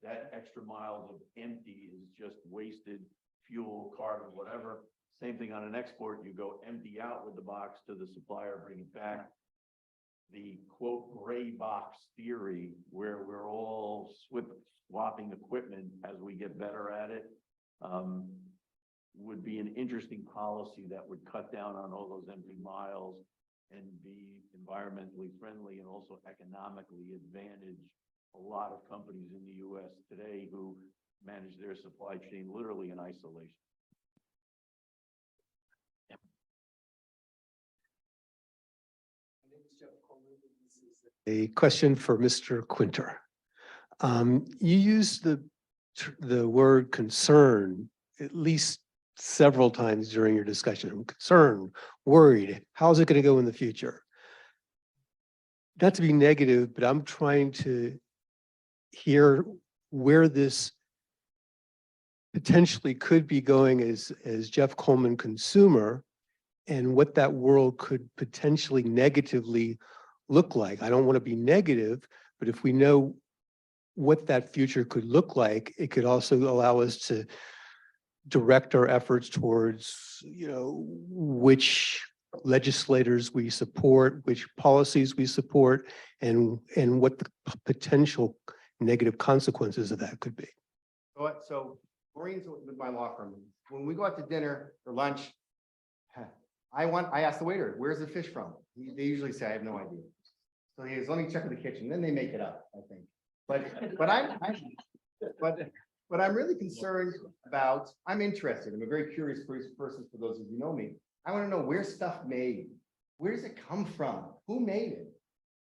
That extra miles of empty is just wasted fuel, carbon, whatever. Same thing on an export, you go empty out with the box to the supplier, bring it back. the quote gray box theory where we're all swapping equipment as we get better at it, would be an interesting policy that would cut down on all those empty miles and be environmentally friendly and also economically advantage a lot of companies in the US today who manage their supply chain literally in isolation. A question for Mr. Quinter. You used the word concern at least several times during your discussion. I'm concerned, worried. How's it going to go in the future? Not to be negative, but I'm trying to hear where this potentially could be going as Jeff Coleman consumer and what that world could potentially negatively look like. I don't want to be negative, but if we know what that future could look like, it could also allow us to direct our efforts towards, which legislators we support, which policies we support, and what the potential negative consequences of that could be. So Maureen's with my law firm. When we go out to dinner or lunch, I ask the waiter, where's the fish from? They usually say, I have no idea. So he goes, let me check in the kitchen. Then they make it up, I think. But I'm really concerned about, I'm interested. I'm a very curious person for those of you who know me. I want to know where's stuff made? Where does it come from? Who made it?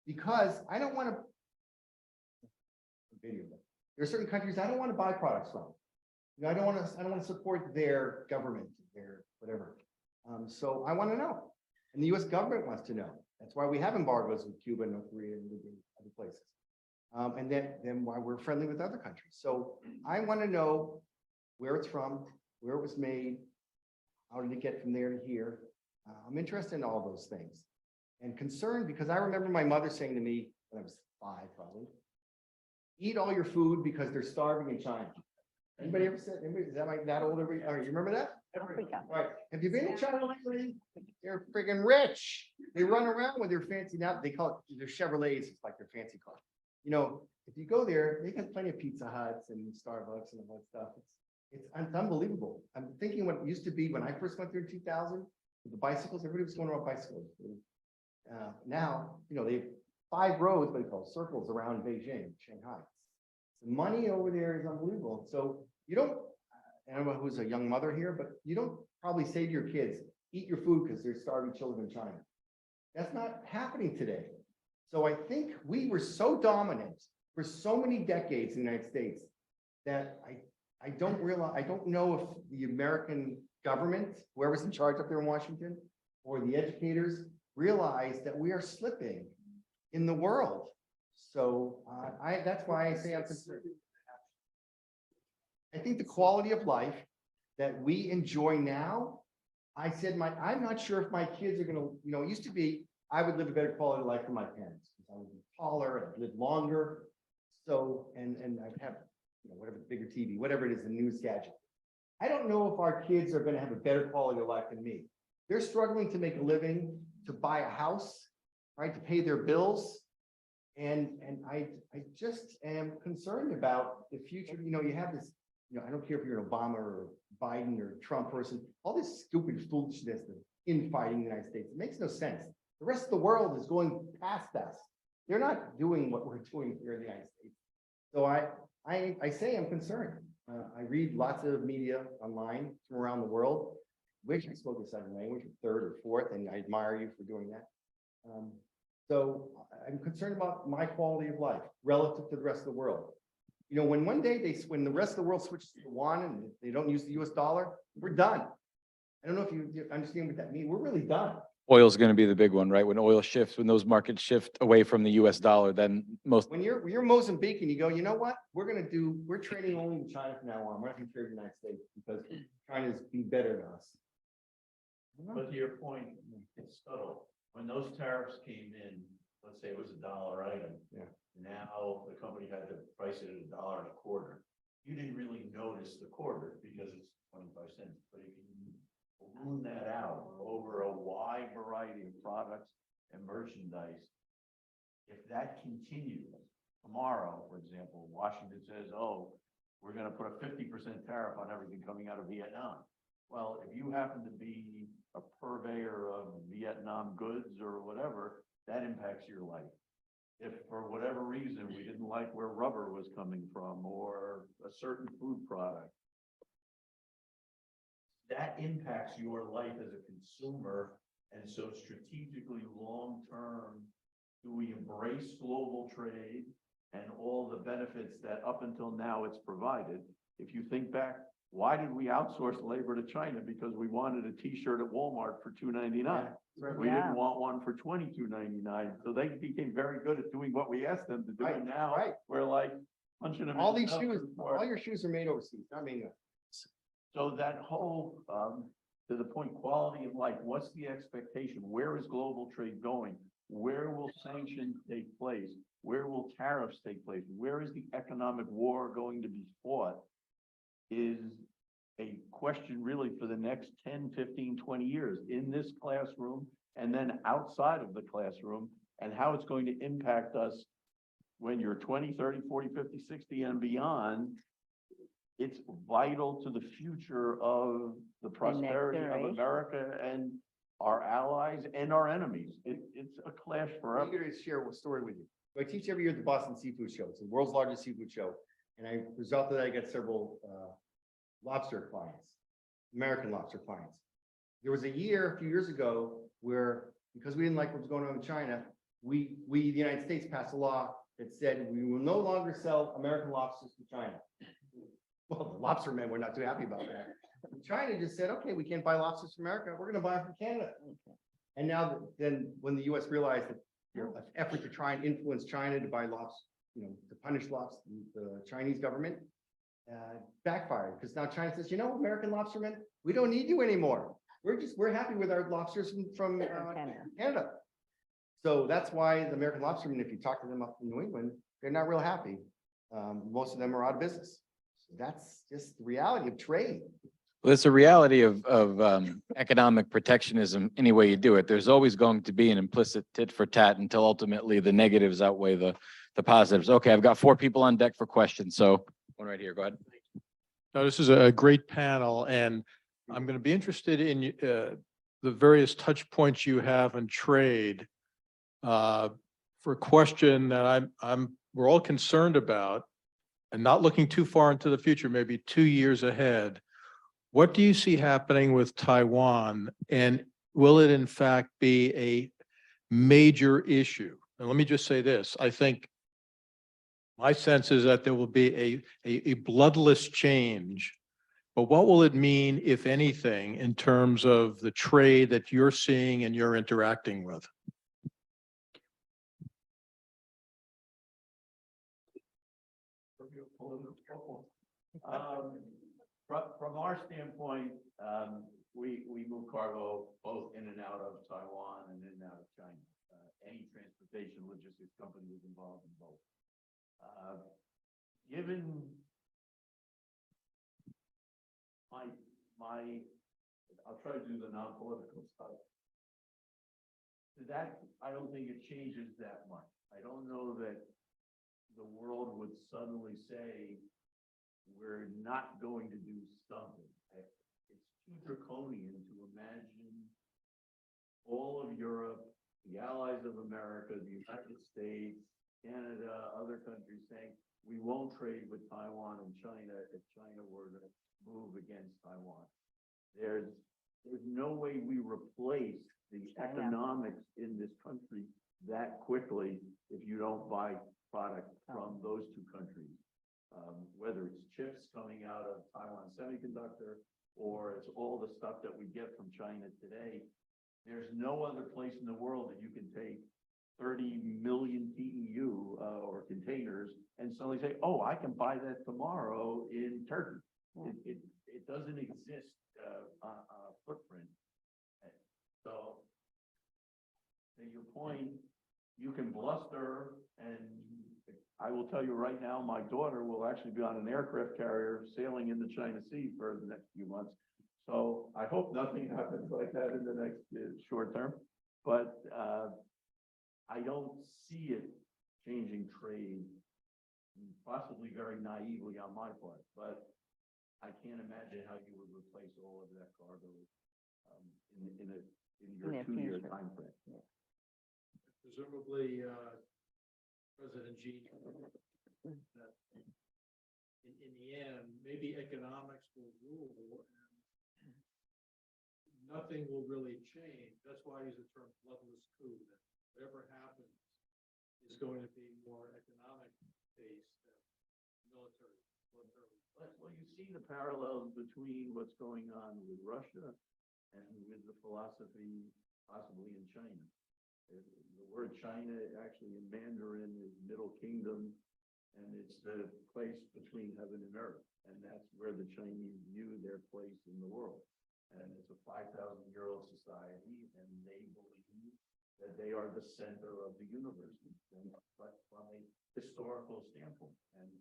Because I don't want to, there are certain countries I don't want to buy products from. I don't want to support their government, their whatever. So I want to know. And the US government wants to know. That's why we have embargoes with Cuba and North Korea and other places. And then why we're friendly with other countries. So I want to know where it's from, where it was made, how did it get from there to here. I'm interested in all those things. And concerned because I remember my mother saying to me when I was 5 probably, eat all your food because they're starving in China. Anybody ever said, is that like that old? You remember that? Africa. Right. Have you been to China lately? They're friggin' rich. They run around with their fancy, now they call it their Chevrolets. It's like their fancy car. If you go there, they got plenty of Pizza Huts and Starbucks and all that stuff. It's unbelievable. I'm thinking what it used to be when I first went there in 2000 with the bicycles, everybody was going around bicycles. Now, they have 5 roads, what they call circles around Beijing, Shanghai. The money over there is unbelievable. So you don't, I don't know who's a young mother here, but you don't probably say to your kids, eat your food because there's starving children in China. That's not happening today. So I think we were so dominant for so many decades in the United States that I don't know if the American government, whoever's in charge up there in Washington, or the educators realize that we are slipping in the world. So that's why I say I'm concerned. I think the quality of life that we enjoy now, I'm not sure if my kids are gonna, it used to be, I would live a better quality of life than my parents. I would be taller, I'd live longer. So, and I'd have, whatever, bigger TV, whatever it is, the newest gadget. I don't know if our kids are gonna have a better quality of life than me. They're struggling to make a living, to buy a house, right, to pay their bills. And I just am concerned about the future. You have this, I don't care if you're an Obama or Biden or Trump person, all this stupid foolishness of infighting in the United States. It makes no sense. The rest of the world is going past us. They're not doing what we're doing here in the United States. So I say I'm concerned. I read lots of media online from around the world. Wish I spoke a second language, or third or fourth, and I admire you for doing that. So I'm concerned about my quality of life relative to the rest of the world. When one day when the rest of the world switches to the yuan and they don't use the US dollar, we're done. I don't know if you understand what that means. We're really done. Oil is going to be the big one, right? When oil shifts, when those markets shift away from the US dollar, then most. When you're Mozambique and you go, you know what? We're trading only with China from now on. We're not going to trade with the United States because China's be better than us. But to your point, it's subtle. When those tariffs came in, let's say it was $1 item. Yeah. Now the company had to price it at $1.25. You didn't really notice the quarter because it's 25 cents. But if you balloon that out over a wide variety of products and merchandise, If that continues tomorrow, for example, Washington says, oh, we're gonna put a 50% tariff on everything coming out of Vietnam. Well, if you happen to be a purveyor of Vietnam goods or whatever, that impacts your life. If for whatever reason, we didn't like where rubber was coming from or a certain food product, that impacts your life as a consumer. And so strategically, long-term, do we embrace global trade and all the benefits that up until now it's provided? If you think back, why did we outsource labor to China? Because we wanted a T-shirt at Walmart for $2.99. We Yeah. didn't want one for $22.99. So they became very good at doing what we asked them to do. Right, And now right. we're like punching them. All in the these nose shoes, for- all your shoes are made overseas, not made here. So that whole, to the point, quality of life, what's the expectation? Where is global trade going? Where will sanctions take place? Where will tariffs take place? Where is the economic war going to be fought? Is a question really for the next 10, 15, 20 years in this classroom and then outside of the classroom, and how it's going to impact us when you're 20, 30, 40, 50, 60 and beyond. It's vital to the future of the prosperity of generation. America and our allies and our enemies. It's a clash I'm forever. eager to share a story with you. So I teach every year at the Boston Seafood Show. It's the world's largest seafood show. And I result of that, I get several lobster clients, American lobster clients. There was a year, a few years ago, where because we didn't like what was going on in China, we, the United States, passed a law that said we will no longer sell American lobsters to China. Well, the lobster men were not too happy about that. China just said, okay, we can't buy lobsters from America. We're going to buy them from Canada. And now then when the US realized that their effort to try and influence China to buy lobsters, to punish the Chinese government, backfired, because now China says, American lobstermen, we don't need you anymore. We're happy with our lobsters from Canada. So that's why the American lobstermen, if you talk to them up in New England, they're not real happy. Most of them are out of business. So that's just the reality of trade. Well, it's a reality of economic protectionism any way you do it. There's always going to be an implicit tit for tat until ultimately the negatives outweigh the positives. Okay, I've got 4 people on deck for questions. So one right here, go ahead. No, this is a great panel, and I'm going to be interested in the various touch points you have in trade. For a question that we're all concerned about, and not looking too far into the future, maybe 2 years ahead. What do you see happening with Taiwan, and will it in fact be a major issue? And let me just say this, I think my sense is that there will be a bloodless change, but what will it mean, if anything, in terms of the trade that you're seeing and you're interacting with? From our standpoint, we move cargo both in and out of Taiwan and in and out of China. Any transportation logistics company is involved in both. Given I'll try to do the non-political stuff. That, I don't think it changes that much. I don't know that the world would suddenly say, we're not going to do something. It's too draconian to imagine all of Europe, the allies of America, the United States, Canada, other countries saying, we won't trade with Taiwan and China if China were to move against Taiwan. There's no way we replace the economics in this country that quickly if you don't buy product from those 2 countries. Whether it's chips coming out of Taiwan Semiconductor or it's all the stuff that we get from China today, there's no other place in the world that you can take 30 million TEU or containers and suddenly say, oh, I can buy that tomorrow in Turkey. It doesn't exist on a footprint. So to your point, you can bluster, and I will tell you right now, my daughter will actually be on an aircraft carrier sailing in the China Sea for the next few months. So I hope nothing happens like that in the next short term. But I don't see it changing trade, possibly very naively on my part, but I can't imagine how you would replace all of that cargo in your In the 2-year future. timeframe. Presumably, President Xi, that in the end, maybe economics will rule and nothing will really change. That's why I use the term bloodless coup, that whatever happens is going to be more economic based than military. Well, you see the parallels between what's going on with Russia and with the philosophy possibly in China. The word China actually in Mandarin is Middle Kingdom, and it's the place between heaven and earth. And that's where the Chinese view their place in the world. And it's a 5,000-year-old society, and they believe that they are the center of the universe, but from a historical standpoint. And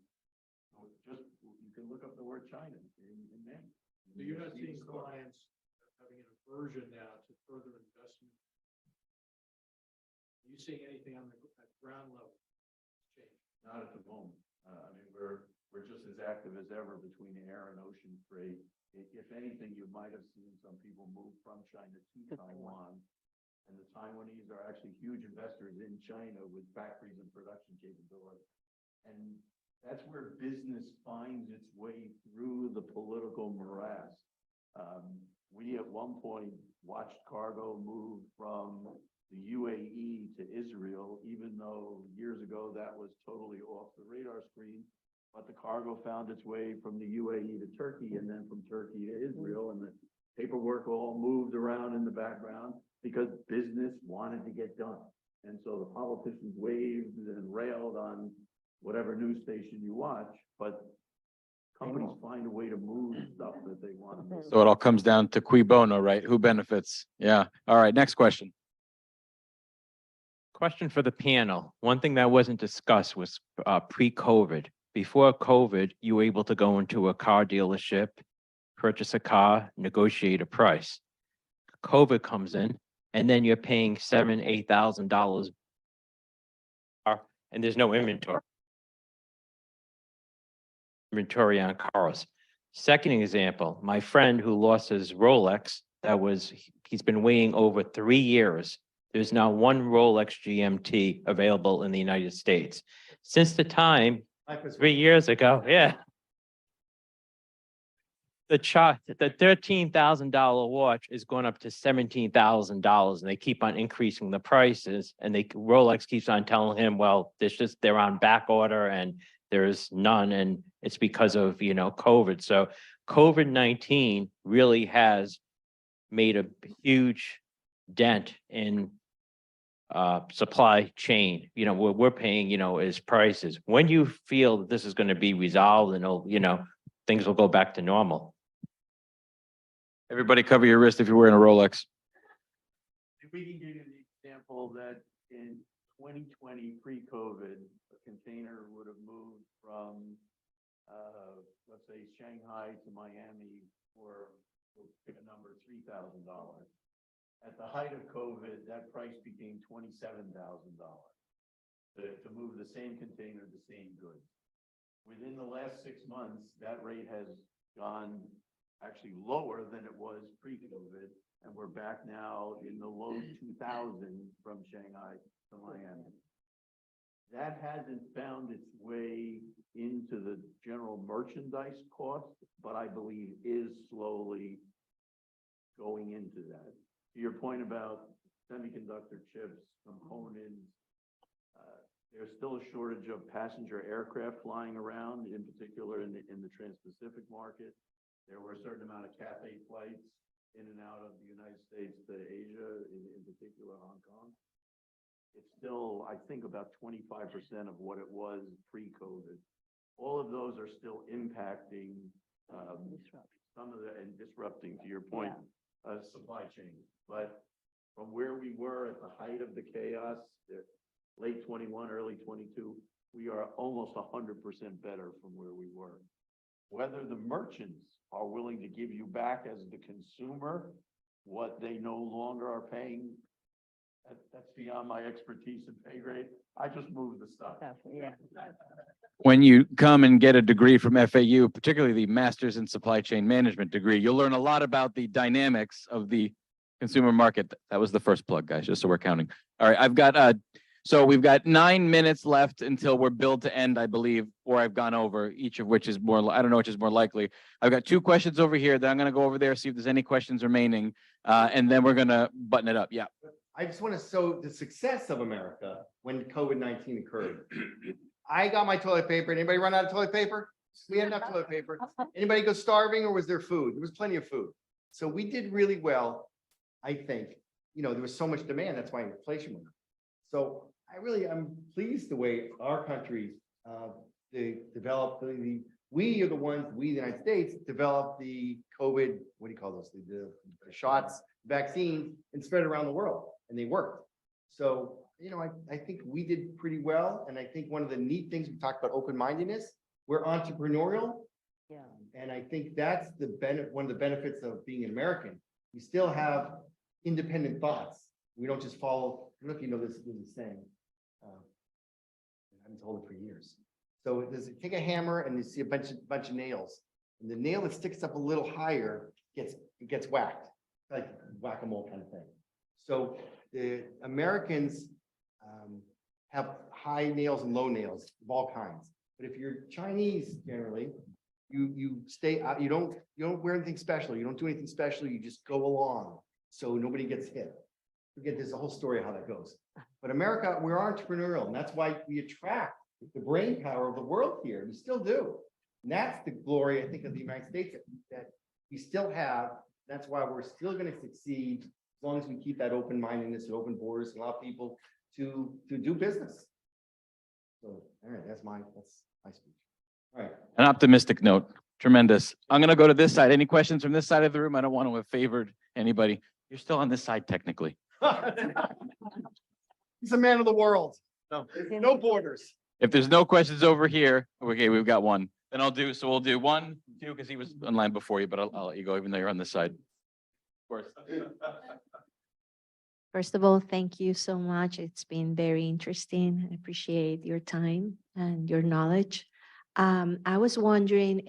just, you can look up the word China in Mandarin. So you're not seeing clients having an aversion now to further investment? Are you seeing anything on the at ground level change? Not at the moment. I mean, we're just as active as ever between air and ocean freight. If anything, you might have seen some people move from China to Taiwan. And the Taiwanese are actually huge investors in China with factories and production capability. And that's where business finds its way through the political morass. We at one point watched cargo move from the UAE to Israel, even though years ago that was totally off the radar screen. But the cargo found its way from the UAE to Turkey, and then from Turkey to Israel, and the paperwork all moved around in the background because business wanted to get done. And so the politicians waved and railed on whatever news station you watch, but companies find a way to move stuff that they want to move. So it all comes down to cui bono, right? Who benefits? Yeah. All right, next question. Question for the panel. One thing that wasn't discussed was pre-COVID. Before COVID, you were able to go into a car dealership, purchase a car, negotiate a price. COVID comes in, and then you're paying $7,000, $8,000, and there's no inventory. Inventory on cars. Second example, my friend who lost his Rolex, he's been waiting over 3 years. There's now one Rolex GMT available in the United States. Since the time, 3 years ago, yeah. The $13,000 watch is going up to $17,000, and they keep on increasing the prices. And Rolex keeps on telling him, well, they're on back order and there's none, and it's because of COVID. So COVID-19 really has made a huge dent in supply chain. What we're paying, is prices. When you feel that this is going to be resolved and things will go back to normal. Everybody cover your wrist if you're wearing a Rolex. We can give you the example that in 2020, pre-COVID, a container would have moved from, let's say, Shanghai to Miami for, we'll pick a number, $3,000. At the height of COVID, that price became $27,000 to move the same container, the same goods. Within the last 6 months, that rate has gone actually lower than it was pre-COVID, and we're back now in the low 2000s from Shanghai to Miami. That hasn't found its way into the general merchandise cost, but I believe is slowly going into that. To your point about semiconductor chips, components, there's still a shortage of passenger aircraft flying around, in particular in the Trans-Pacific market. There were a certain amount of Cathay flights in and out of the United States to Asia, in particular Hong Kong. It's still, I think, about 25% of what it was pre-COVID. All of those are still impacting some of the, and disrupting, to your point, supply chain. But from where we were at the height of the chaos, late 21, early 22, we are almost 100% better from where we were. Whether the merchants are willing to give you back as the consumer what they no longer are paying That's beyond my expertise and pay grade. I just move the stuff. Yeah. When you come and get a degree from FAU, particularly the Masters in Supply Chain Management degree, you'll learn a lot about the dynamics of the consumer market. That was the first plug, guys, just so we're counting. All right, I've got, so we've got 9 minutes left until we're billed to end, I believe, or I've gone over, each of which is more, I don't know which is more likely. I've got 2 questions over here, then I'm gonna go over there, see if there's any questions remaining, and then we're gonna button it up. Yeah. I just want to show the success of America when COVID-19 occurred. I got my toilet paper. Anybody run out of toilet paper? We had enough toilet paper. Anybody go starving, or was there food? There was plenty of food. So we did really well, I think. You know, there was so much demand. That's why inflation went up. So I'm pleased the way our country, they developed we are the ones, we, the United States, developed the COVID, what do you call those? The shots, vaccines, and spread it around the world, and they worked. So, you know, I think we did pretty well. And I think one of the neat things, we talked about open-mindedness, we're entrepreneurial. Yeah. And I think that's one of the benefits of being an American. We still have independent thoughts. We don't just follow, I don't know if you know this saying. I've been told it for years. So take a hammer and you see a bunch of nails, and the nail that sticks up a little higher gets whacked, like whack-a-mole kind of thing. So the Americans have high nails and low nails of all kinds. But if you're Chinese, generally, you stay out. You don't wear anything special. You don't do anything special. You just go along, so nobody gets hit. Forget, there's a whole story of how that goes. But America, we're entrepreneurial, and that's why we attract the brain power of the world here. We still do. And that's the glory, I think, of the United States that we still have. That's why we're still going to succeed as long as we keep that open-mindedness and open borders and allow people to do business. So, all right, that's my speech. All right. An optimistic note. Tremendous. I'm gonna go to this side. Any questions from this side of the room? I don't want to have favored anybody. You're still on this side technically. He's a man of the world. No borders. If there's no questions over here, okay, we've got one. Then we'll do 1, 2, because he was in line before you, but I'll let you go even though you're on this side. Of course. First of all, thank you so much. It's been very interesting. I appreciate your time and your knowledge. I was wondering,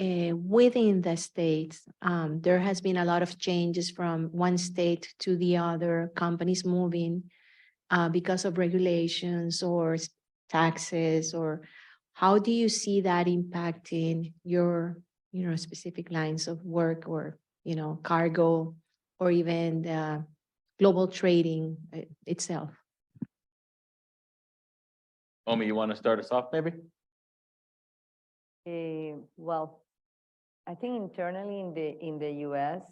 within the states, there has been a lot of changes from one state to the other, companies moving because of regulations or taxes, or how do you see that impacting your, specific lines of work, or, cargo, or even the global trading itself? Omi, you want to start us off maybe? Well, I think internally in the US,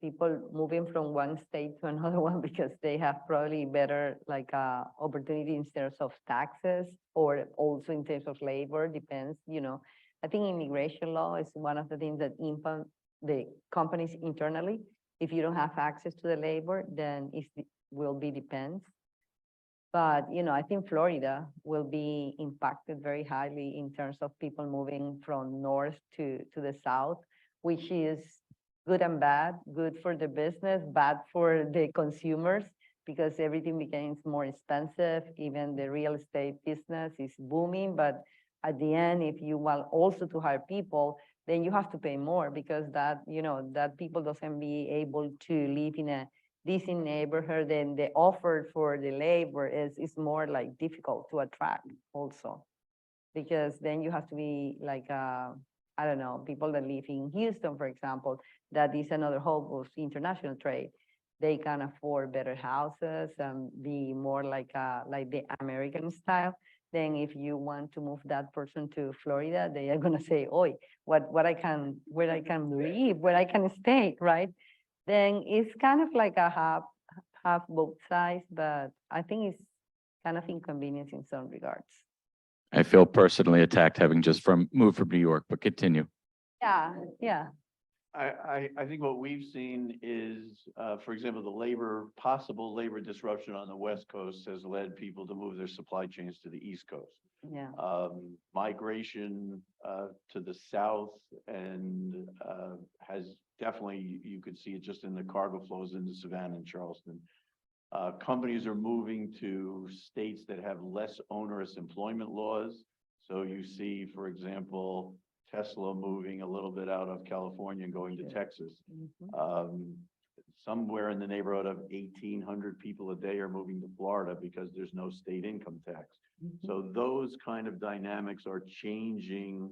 people moving from one state to another one because they have probably better opportunity in terms of taxes, or also in terms of labor, depends, I think immigration law is one of the things that impact the companies internally. If you don't have access to the labor, then it will be depends. But, I think Florida will be impacted very highly in terms of people moving from north to the south, which is good and bad. Good for the business, bad for the consumers, because everything becomes more expensive. Even the real estate business is booming, but at the end, if you want also to hire people, then you have to pay more, because that people doesn't be able to live in a decent neighborhood, then the offer for the labor is more difficult to attract also, because then you have to be I don't know, people that live in Houston, for example, that is another hub of international trade. They can afford better houses and be more like the American style. Then if you want to move that person to Florida, they are gonna say, "Oi, where I can live, where I can stay," right? Then it's kind of like a half both sides, but I think it's kind of inconvenience in some regards. I feel personally attacked having just moved from New York, but continue. Yeah. I think what we've seen is, for example, possible labor disruption on the West Coast has led people to move their supply chains to the East Coast. Yeah. Migration to the South and has definitely, you could see it just in the cargo flows into Savannah and Charleston. Companies are moving to states that have less onerous employment laws. So you see, for example, Tesla moving a little bit out of California and going to Texas. Somewhere in the neighborhood of 1,800 people a day are moving to Florida because there's no state income tax. So those kind of dynamics are changing,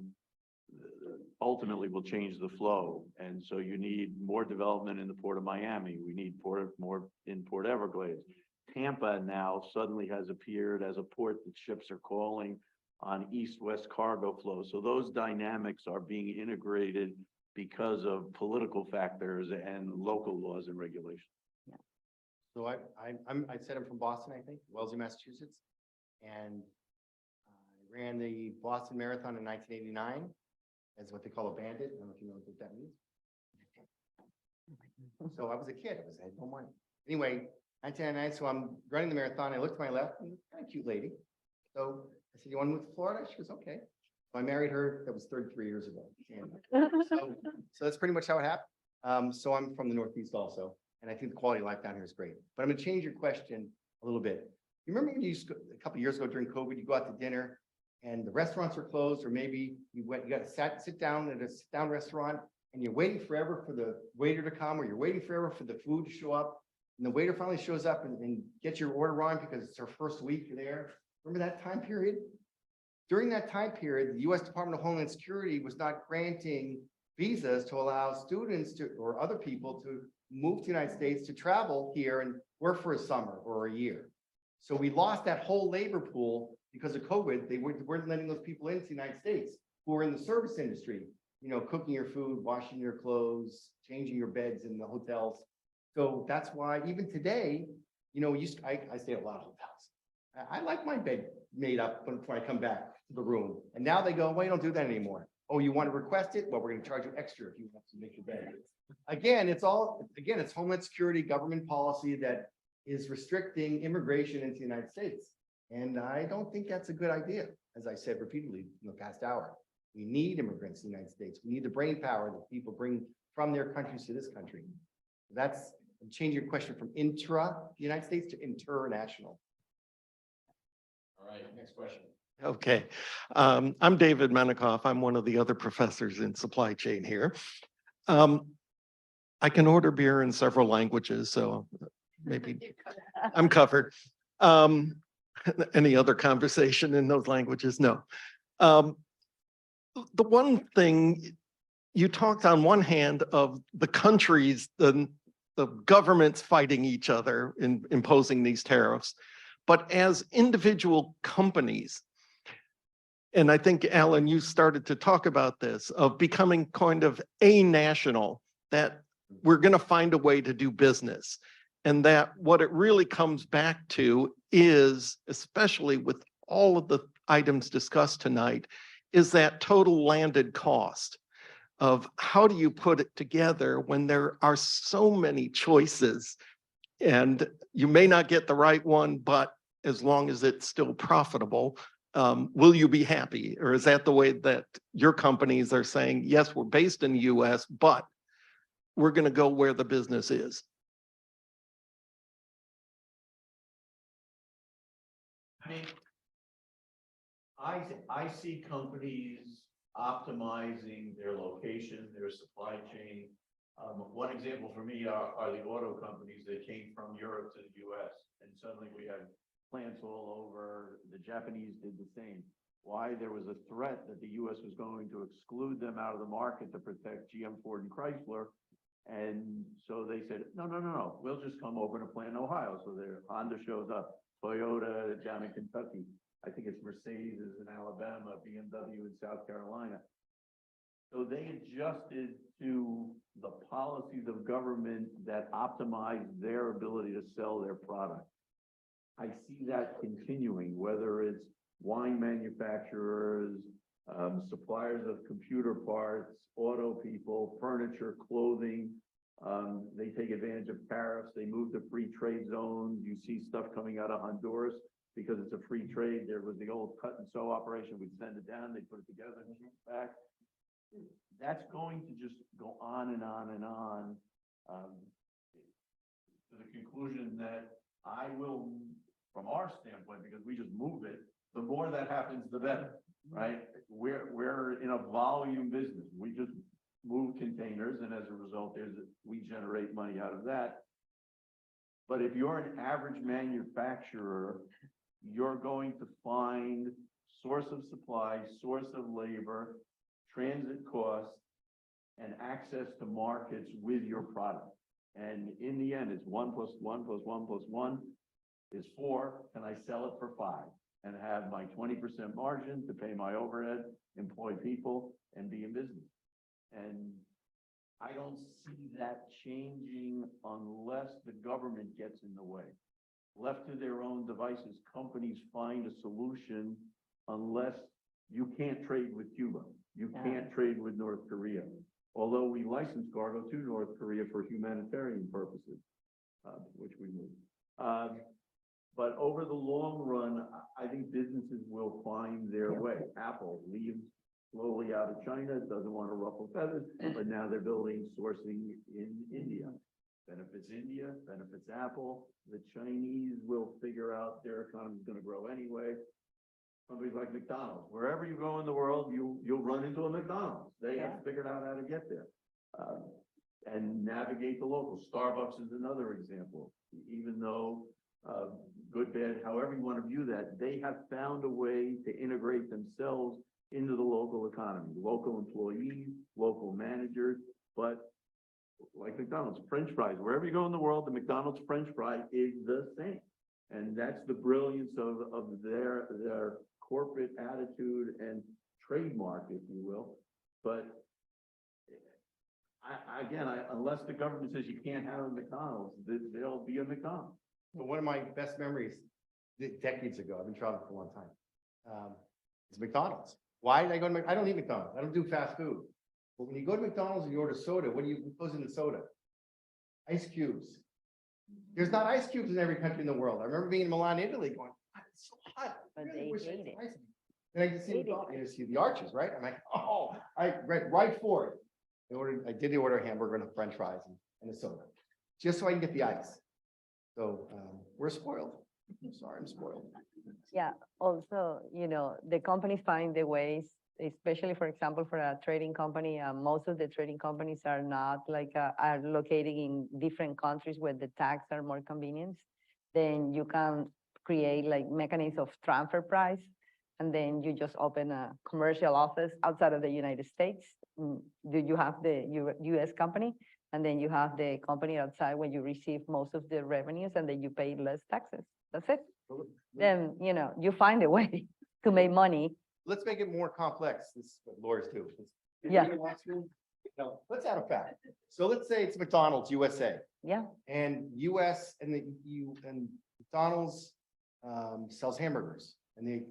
ultimately will change the flow. And so you need more development in the Port of Miami. We need more in Port Everglades. Tampa now suddenly has appeared as a port that ships are calling on east-west cargo flow. So those dynamics are being integrated because of political factors and local laws and regulations. So I said I'm from Boston, I think, Wellesley, Massachusetts. And I ran the Boston Marathon in 1989 as what they call a bandit. I don't know if you know what that means. So I was a kid, I had no money. Anyway, 1999, so I'm running the marathon. I looked to my left, and kind of cute lady. So I said, "You want to move to Florida?" She goes, "Okay." So I married her. That was 33 years ago. And so that's pretty much how it happened. So I'm from the Northeast also, and I think the quality of life down here is great. But I'm going to change your question a little bit. You remember when you used to, a couple of years ago during COVID, you go out to dinner and the restaurants were closed, or maybe you got to sit down at a sit-down restaurant and you're waiting forever for the waiter to come, or you're waiting forever for the food to show up, and the waiter finally shows up and gets your order on because it's her first week there. Remember that time period? During that time period, the U.S. Department of Homeland Security was not granting visas to allow students to, or other people to move to the United States to travel here and work for a summer or a year. So we lost that whole labor pool because of COVID. They weren't letting those people into the United States who were in the service industry, you know, cooking your food, washing your clothes, changing your beds in the hotels. So that's why even today, you know, I stay at a lot of hotels. I like my bed made up before I come back to the room. And now they go, well, you don't do that anymore. Oh, you want to request it? Well, we're going to charge you extra if you want to make your bed. Again, it's Homeland Security government policy that is restricting immigration into the United States. And I don't think that's a good idea, as I said repeatedly in the past hour. We need immigrants in the United States. We need the brain power that people bring from their countries to this country. That's changing your question from intra United States to international. All right, next question. Okay, I'm David Menikoff. I'm one of the other professors in supply chain here. I can order beer in several languages, so maybe I'm covered. Any other conversation in those languages? No. The one thing you talked on one hand of the countries, the governments fighting each other in imposing these tariffs, but as individual companies, and I think, Alan, you started to talk about this, of becoming kind of a national, that we're going to find a way to do business. And that what it really comes back to is, especially with all of the items discussed tonight, is that total landed cost of how do you put it together when there are so many choices and you may not get the right one, but as long as it's still profitable, will you be happy? Or is that the way that your companies are saying, yes, we're based in the US, but we're going to go where the business is? I mean, I see companies optimizing their location, their supply chain. One example for me are the auto companies that came from Europe to the US, and suddenly we have plants all over. The Japanese did the same. Why? There was a threat that the US was going to exclude them out of the market to protect GM, Ford, and Chrysler. And so they said, no, we'll just come over to plant in Ohio. So their Honda shows up, Toyota down in Kentucky. I think it's Mercedes in Alabama, BMW in South Carolina. So they adjusted to the policies of government that optimize their ability to sell their product. I see that continuing, whether it's wine manufacturers, suppliers of computer parts, auto people, furniture, clothing. They take advantage of tariffs. They move to free trade zones. You see stuff coming out of Honduras because it's a free trade. There was the old cut and sew operation. We'd send it down, they put it together and ship it back. That's going to just go on and on and on, to the conclusion that I will, from our standpoint, because we just move it, the more that happens, the better, right? We're in a volume business. We just move containers, and as a result, we generate money out of that. But if you're an average manufacturer, you're going to find source of supply, source of labor, transit costs, and access to markets with your product. And in the end, it's 1 + 1 + 1 + 1 is 4. Can I sell it for 5 and have my 20% margin to pay my overhead, employ people, and be in business? And I don't see that changing unless the government gets in the way. Left to their own devices, companies find a solution unless you can't trade with Cuba. You can't trade with North Korea. Although we license cargo to North Korea for humanitarian purposes, which we move. But over the long run, I think businesses will find their way. Apple leaves slowly out of China, doesn't want to ruffle feathers, but now they're building sourcing in India. Benefits India, benefits Apple. The Chinese will figure out their economy is going to grow anyway. Companies like McDonald's, wherever you go in the world, you'll run into a McDonald's. They have figured out how to get there and navigate the local. Starbucks is another example. Even though good, bad, however you want to view that, they have found a way to integrate themselves into the local economy, local employees, local managers. But like McDonald's, French fries, wherever you go in the world, the McDonald's French fry is the same. And that's the brilliance of their corporate attitude and trademark, if you will. But unless the government says you can't have a McDonald's, there'll be a McDonald's. But one of my best memories, decades ago, I've been traveling for a long time, is McDonald's. Why did I go to McDonald's? I don't eat McDonald's. I don't do fast food. But when you go to McDonald's and you order soda, what goes in the soda? Ice cubes. There's not ice cubes in every country in the world. I remember being in Milan, Italy, going, "God, it's so hot. I But really they wish I hate had it. ice." And I just see Hate it. McDonald's, you see the arches, right? I'm like, oh, I read right for it. I did order a hamburger and a French fries and a soda, just so I can get the ice. So we're spoiled. I'm sorry, I'm spoiled. Yeah, also, the companies find the ways, especially, for example, for a trading company, most of the trading companies are not are located in different countries where the tax are more convenient. Then you can create mechanisms of transfer price, and then you just open a commercial office outside of the United States. You have the US company, and then you have the company outside where you receive most of the revenues, and then you pay less taxes. That's it. Then, you find a way to make money. Let's make it more complex. This is what lawyers do. Yeah. No, let's add a fact. So let's say it's McDonald's USA. Yeah. And US and and McDonald's sells hamburgers. And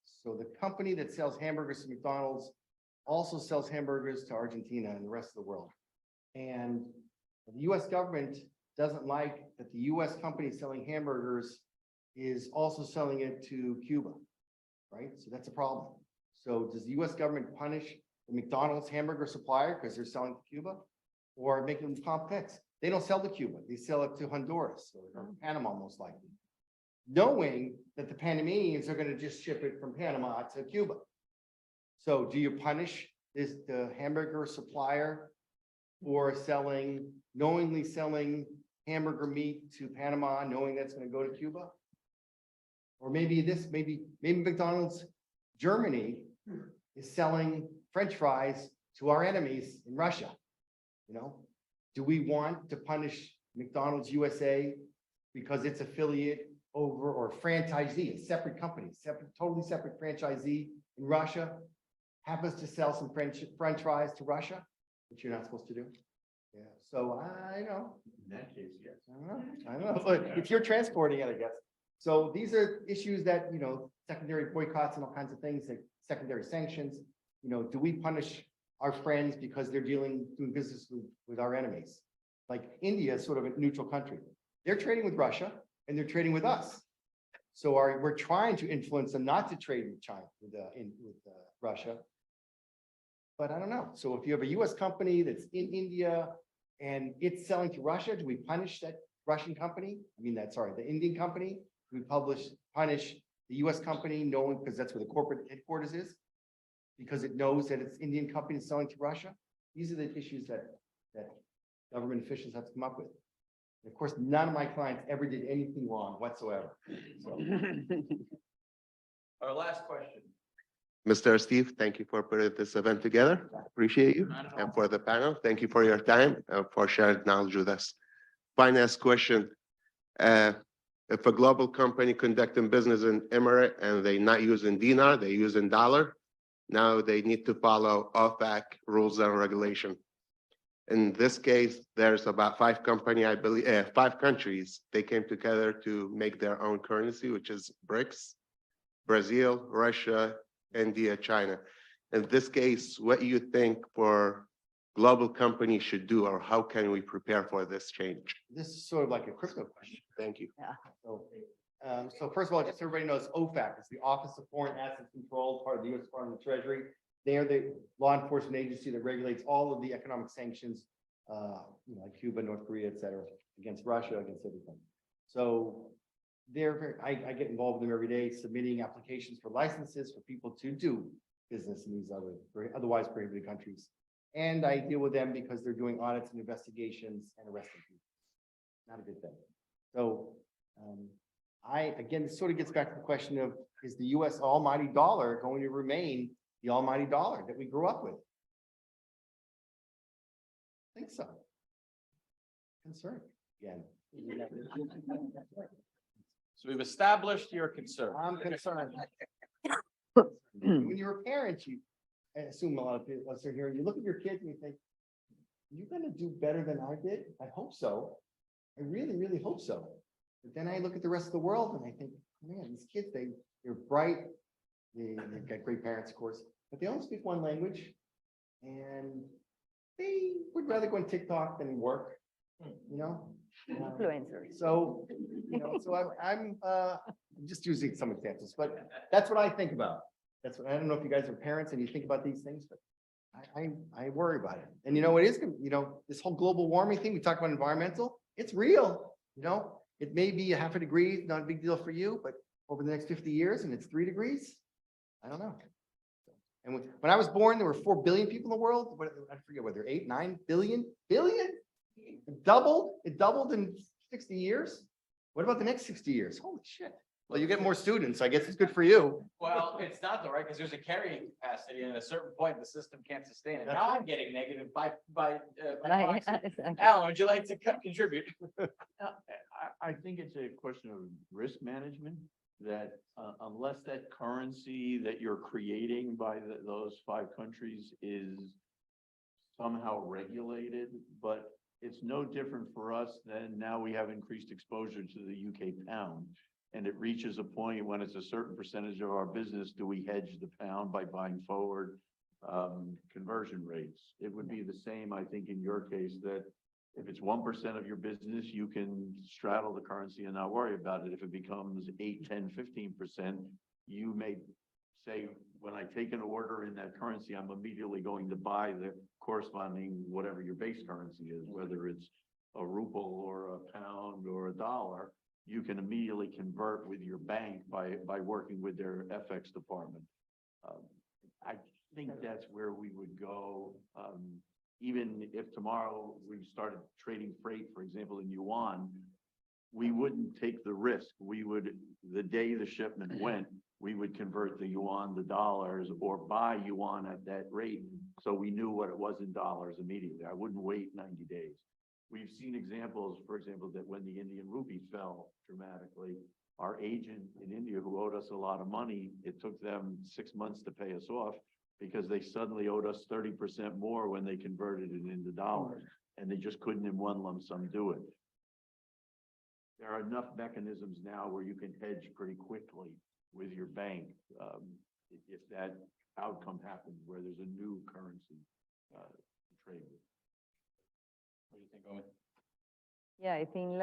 so the company that sells hamburgers to McDonald's also sells hamburgers to Argentina and the rest of the world. And the US government doesn't like that the US company selling hamburgers is also selling it to Cuba, right? So that's a problem. So does the US government punish the McDonald's hamburger supplier because they're selling to Cuba, or make them complex? They don't sell to Cuba, they sell it to Honduras or Panama, most likely, knowing that the Panamanians are going to just ship it from Panama to Cuba. So do you punish the hamburger supplier for knowingly selling hamburger meat to Panama, knowing that's going to go to Cuba? Or maybe McDonald's Germany is selling French fries to our enemies in Russia. Do we want to punish McDonald's USA because its affiliate or franchisee, a separate company, totally separate franchisee in Russia happens to sell some French fries to Russia, which you're not supposed to do? Yeah, so I know. In that case, yes. I don't know, but if you're transporting it, I guess. So these are issues that, secondary boycotts and all kinds of things, like secondary sanctions. Do we punish our friends because they're doing business with our enemies? Like India is sort of a neutral country. They're trading with Russia and they're trading with us. So we're trying to influence them not to trade with China, with Russia. But I don't know. So if you have a US company that's in India and it's selling to Russia, do we punish that Russian company, the Indian company, we punish the US company knowing, because that's where the corporate headquarters is, because it knows that it's Indian company selling to Russia. These are the issues that government officials have to come up with. And of course, none of my clients ever did anything wrong whatsoever. So, Our last question. Mr. Steve, thank you for putting this event together. Appreciate you. And for the panel, thank you for your time and for sharing knowledge with us. Finance question. If a global company conducting business in Emirate and they not using dinar, they using dollar, now they need to follow OFAC rules and regulation. In this case, there's about 5 countries, they came together to make their own currency, which is BRICS, Brazil, Russia, India, China. In this case, what do you think for global companies should do, or how can we prepare for this change? this is sort of like a crypto question. Thank you. So first of all, just so everybody knows, OFAC is the Office of Foreign Assets Control, part of the U.S. Department of the Treasury. They are the law enforcement agency that regulates all of the economic sanctions, like Cuba, North Korea, et cetera, against Russia, against everything. So I get involved with them every day, submitting applications for licenses for people to do business in these otherwise prohibited countries. And I deal with them because they're doing audits and investigations and arresting people. Not a good thing. So again, this sort of gets back to the question of, is the US almighty dollar going to remain the almighty dollar that we grew up with? I think so. Concerned again. So we've established your concern. I'm concerned. When you're a parent, I assume a lot of people are here, you look at your kids and you think, you're gonna do better than I did? I hope so. I really, really hope so. But then I look at the rest of the world and I think, man, these kids, they're bright. They've got great parents, of course, but they only speak one language. And they would rather go on TikTok than work, you know? Influencers. So, I'm just using some examples, but that's what I think about. That's what, I don't know if you guys are parents and you think about these things, but I worry about it. And it is, this whole global warming thing, we talk about environmental, it's real, it may be 0.5 degree, not a big deal for you, but over the next 50 years and it's 3 degrees, I don't know. And when I was born, there were 4 billion people in the world. I forget whether 8, 9 billion. It doubled in 60 years. What about the next 60 years? Holy shit. Well, you get more students. I guess it's good for you. Well, it's not though, right? Because there's a carrying capacity and at a certain point, the system can't sustain it. Now I'm getting negative by proxy. Alan, would you like to contribute? I think it's a question of risk management, that unless that currency that you're creating by those 5 countries is somehow regulated, but it's no different for us than now we have increased exposure to the UK pound. And it reaches a point when it's a certain percentage of our business, do we hedge the pound by buying forward conversion rates? It would be the same, I think, in your case, that if it's 1% of your business, you can straddle the currency and not worry about it. If it becomes 8, 10, 15%, you may say, when I take an order in that currency, I'm immediately going to buy the corresponding whatever your base currency is, whether it's a ruble or a pound or a dollar. You can immediately convert with your bank by working with their FX department. I think that's where we would go. Even if tomorrow we started trading freight, for example, in yuan, we wouldn't take the risk. We would, the day the shipment went, we would convert the yuan to dollars or buy yuan at that rate. So we knew what it was in dollars immediately. I wouldn't wait 90 days. We've seen examples, for example, that when the Indian rupee fell dramatically, our agent in India who owed us a lot of money, it took them 6 months to pay us off because they suddenly owed us 30% more when they converted it into dollars, and they just couldn't in one lump sum do it. There are enough mechanisms now where you can hedge pretty quickly with your bank if that outcome happens where there's a new currency to trade with. What do you think, Owen? Yeah, I think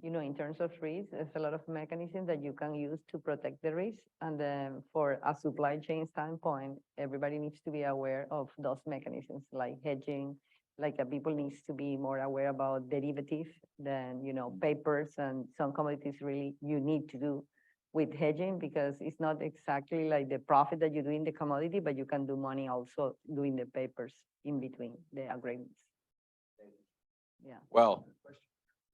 in terms of risk, there's a lot of mechanisms that you can use to protect the risk. And then for a supply chain standpoint, everybody needs to be aware of those mechanisms like hedging, Like people needs to be more aware about derivative than, papers and some commodities really you need to do with hedging because it's not exactly like the profit that you do in the commodity, but you can do money also doing the papers in between the agreements. Yeah. Well,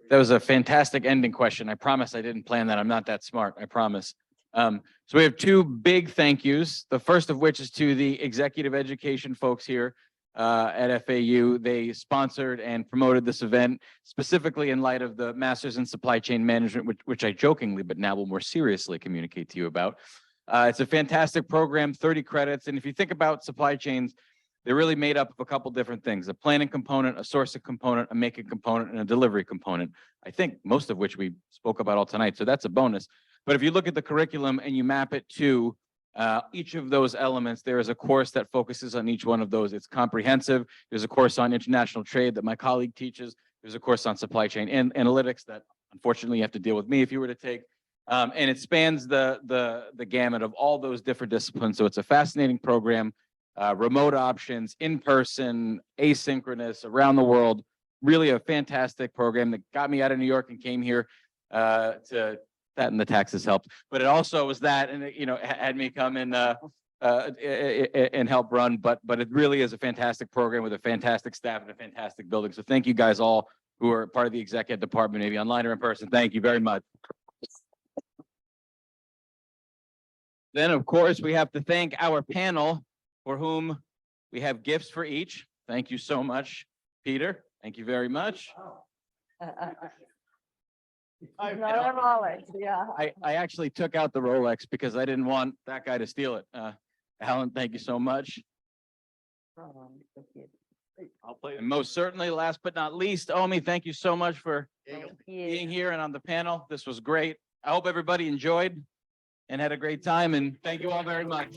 that was a fantastic ending question. I promise I didn't plan that. I'm not that smart. I promise. So we have two big thank yous. The first of which is to the executive education folks here at FAU. They sponsored and promoted this event specifically in light of the Masters in Supply Chain Management, which I jokingly, but now will more seriously communicate to you about. It's a fantastic program, 30 credits. And if you think about supply chains, they're really made up of a couple different things: a planning component, a sourcing component, a making component, and a delivery component. I think most of which we spoke about all tonight. So that's a bonus. But if you look at the curriculum and you map it to each of those elements, there is a course that focuses on each one of those. It's comprehensive. There's a course on international trade that my colleague teaches. There's a course on supply chain and analytics that unfortunately you have to deal with me if you were to take. And it spans the gamut of all those different disciplines. So it's a fascinating program. Remote options, in person, asynchronous, around the world. Really a fantastic program that got me out of New York and came here to that, and the taxes helped. But it also was that, and it, had me come in and help run. But it really is a fantastic program with a fantastic staff and a fantastic building. So thank you guys all who are part of the executive department, maybe online or in person. Thank you very much. Then, of course, we have to thank our panel, for whom we have gifts for each. Thank you so much, Peter. Thank you very much. Not a Rolex, yeah. I actually took out the Rolex because I didn't want that guy to steal it. Alan, thank you so much. I'll play. And most certainly, last but not least, Omi, thank you so much for Thank being you. here and on the panel. This was great. I hope everybody enjoyed and had a great time, and thank you all very much.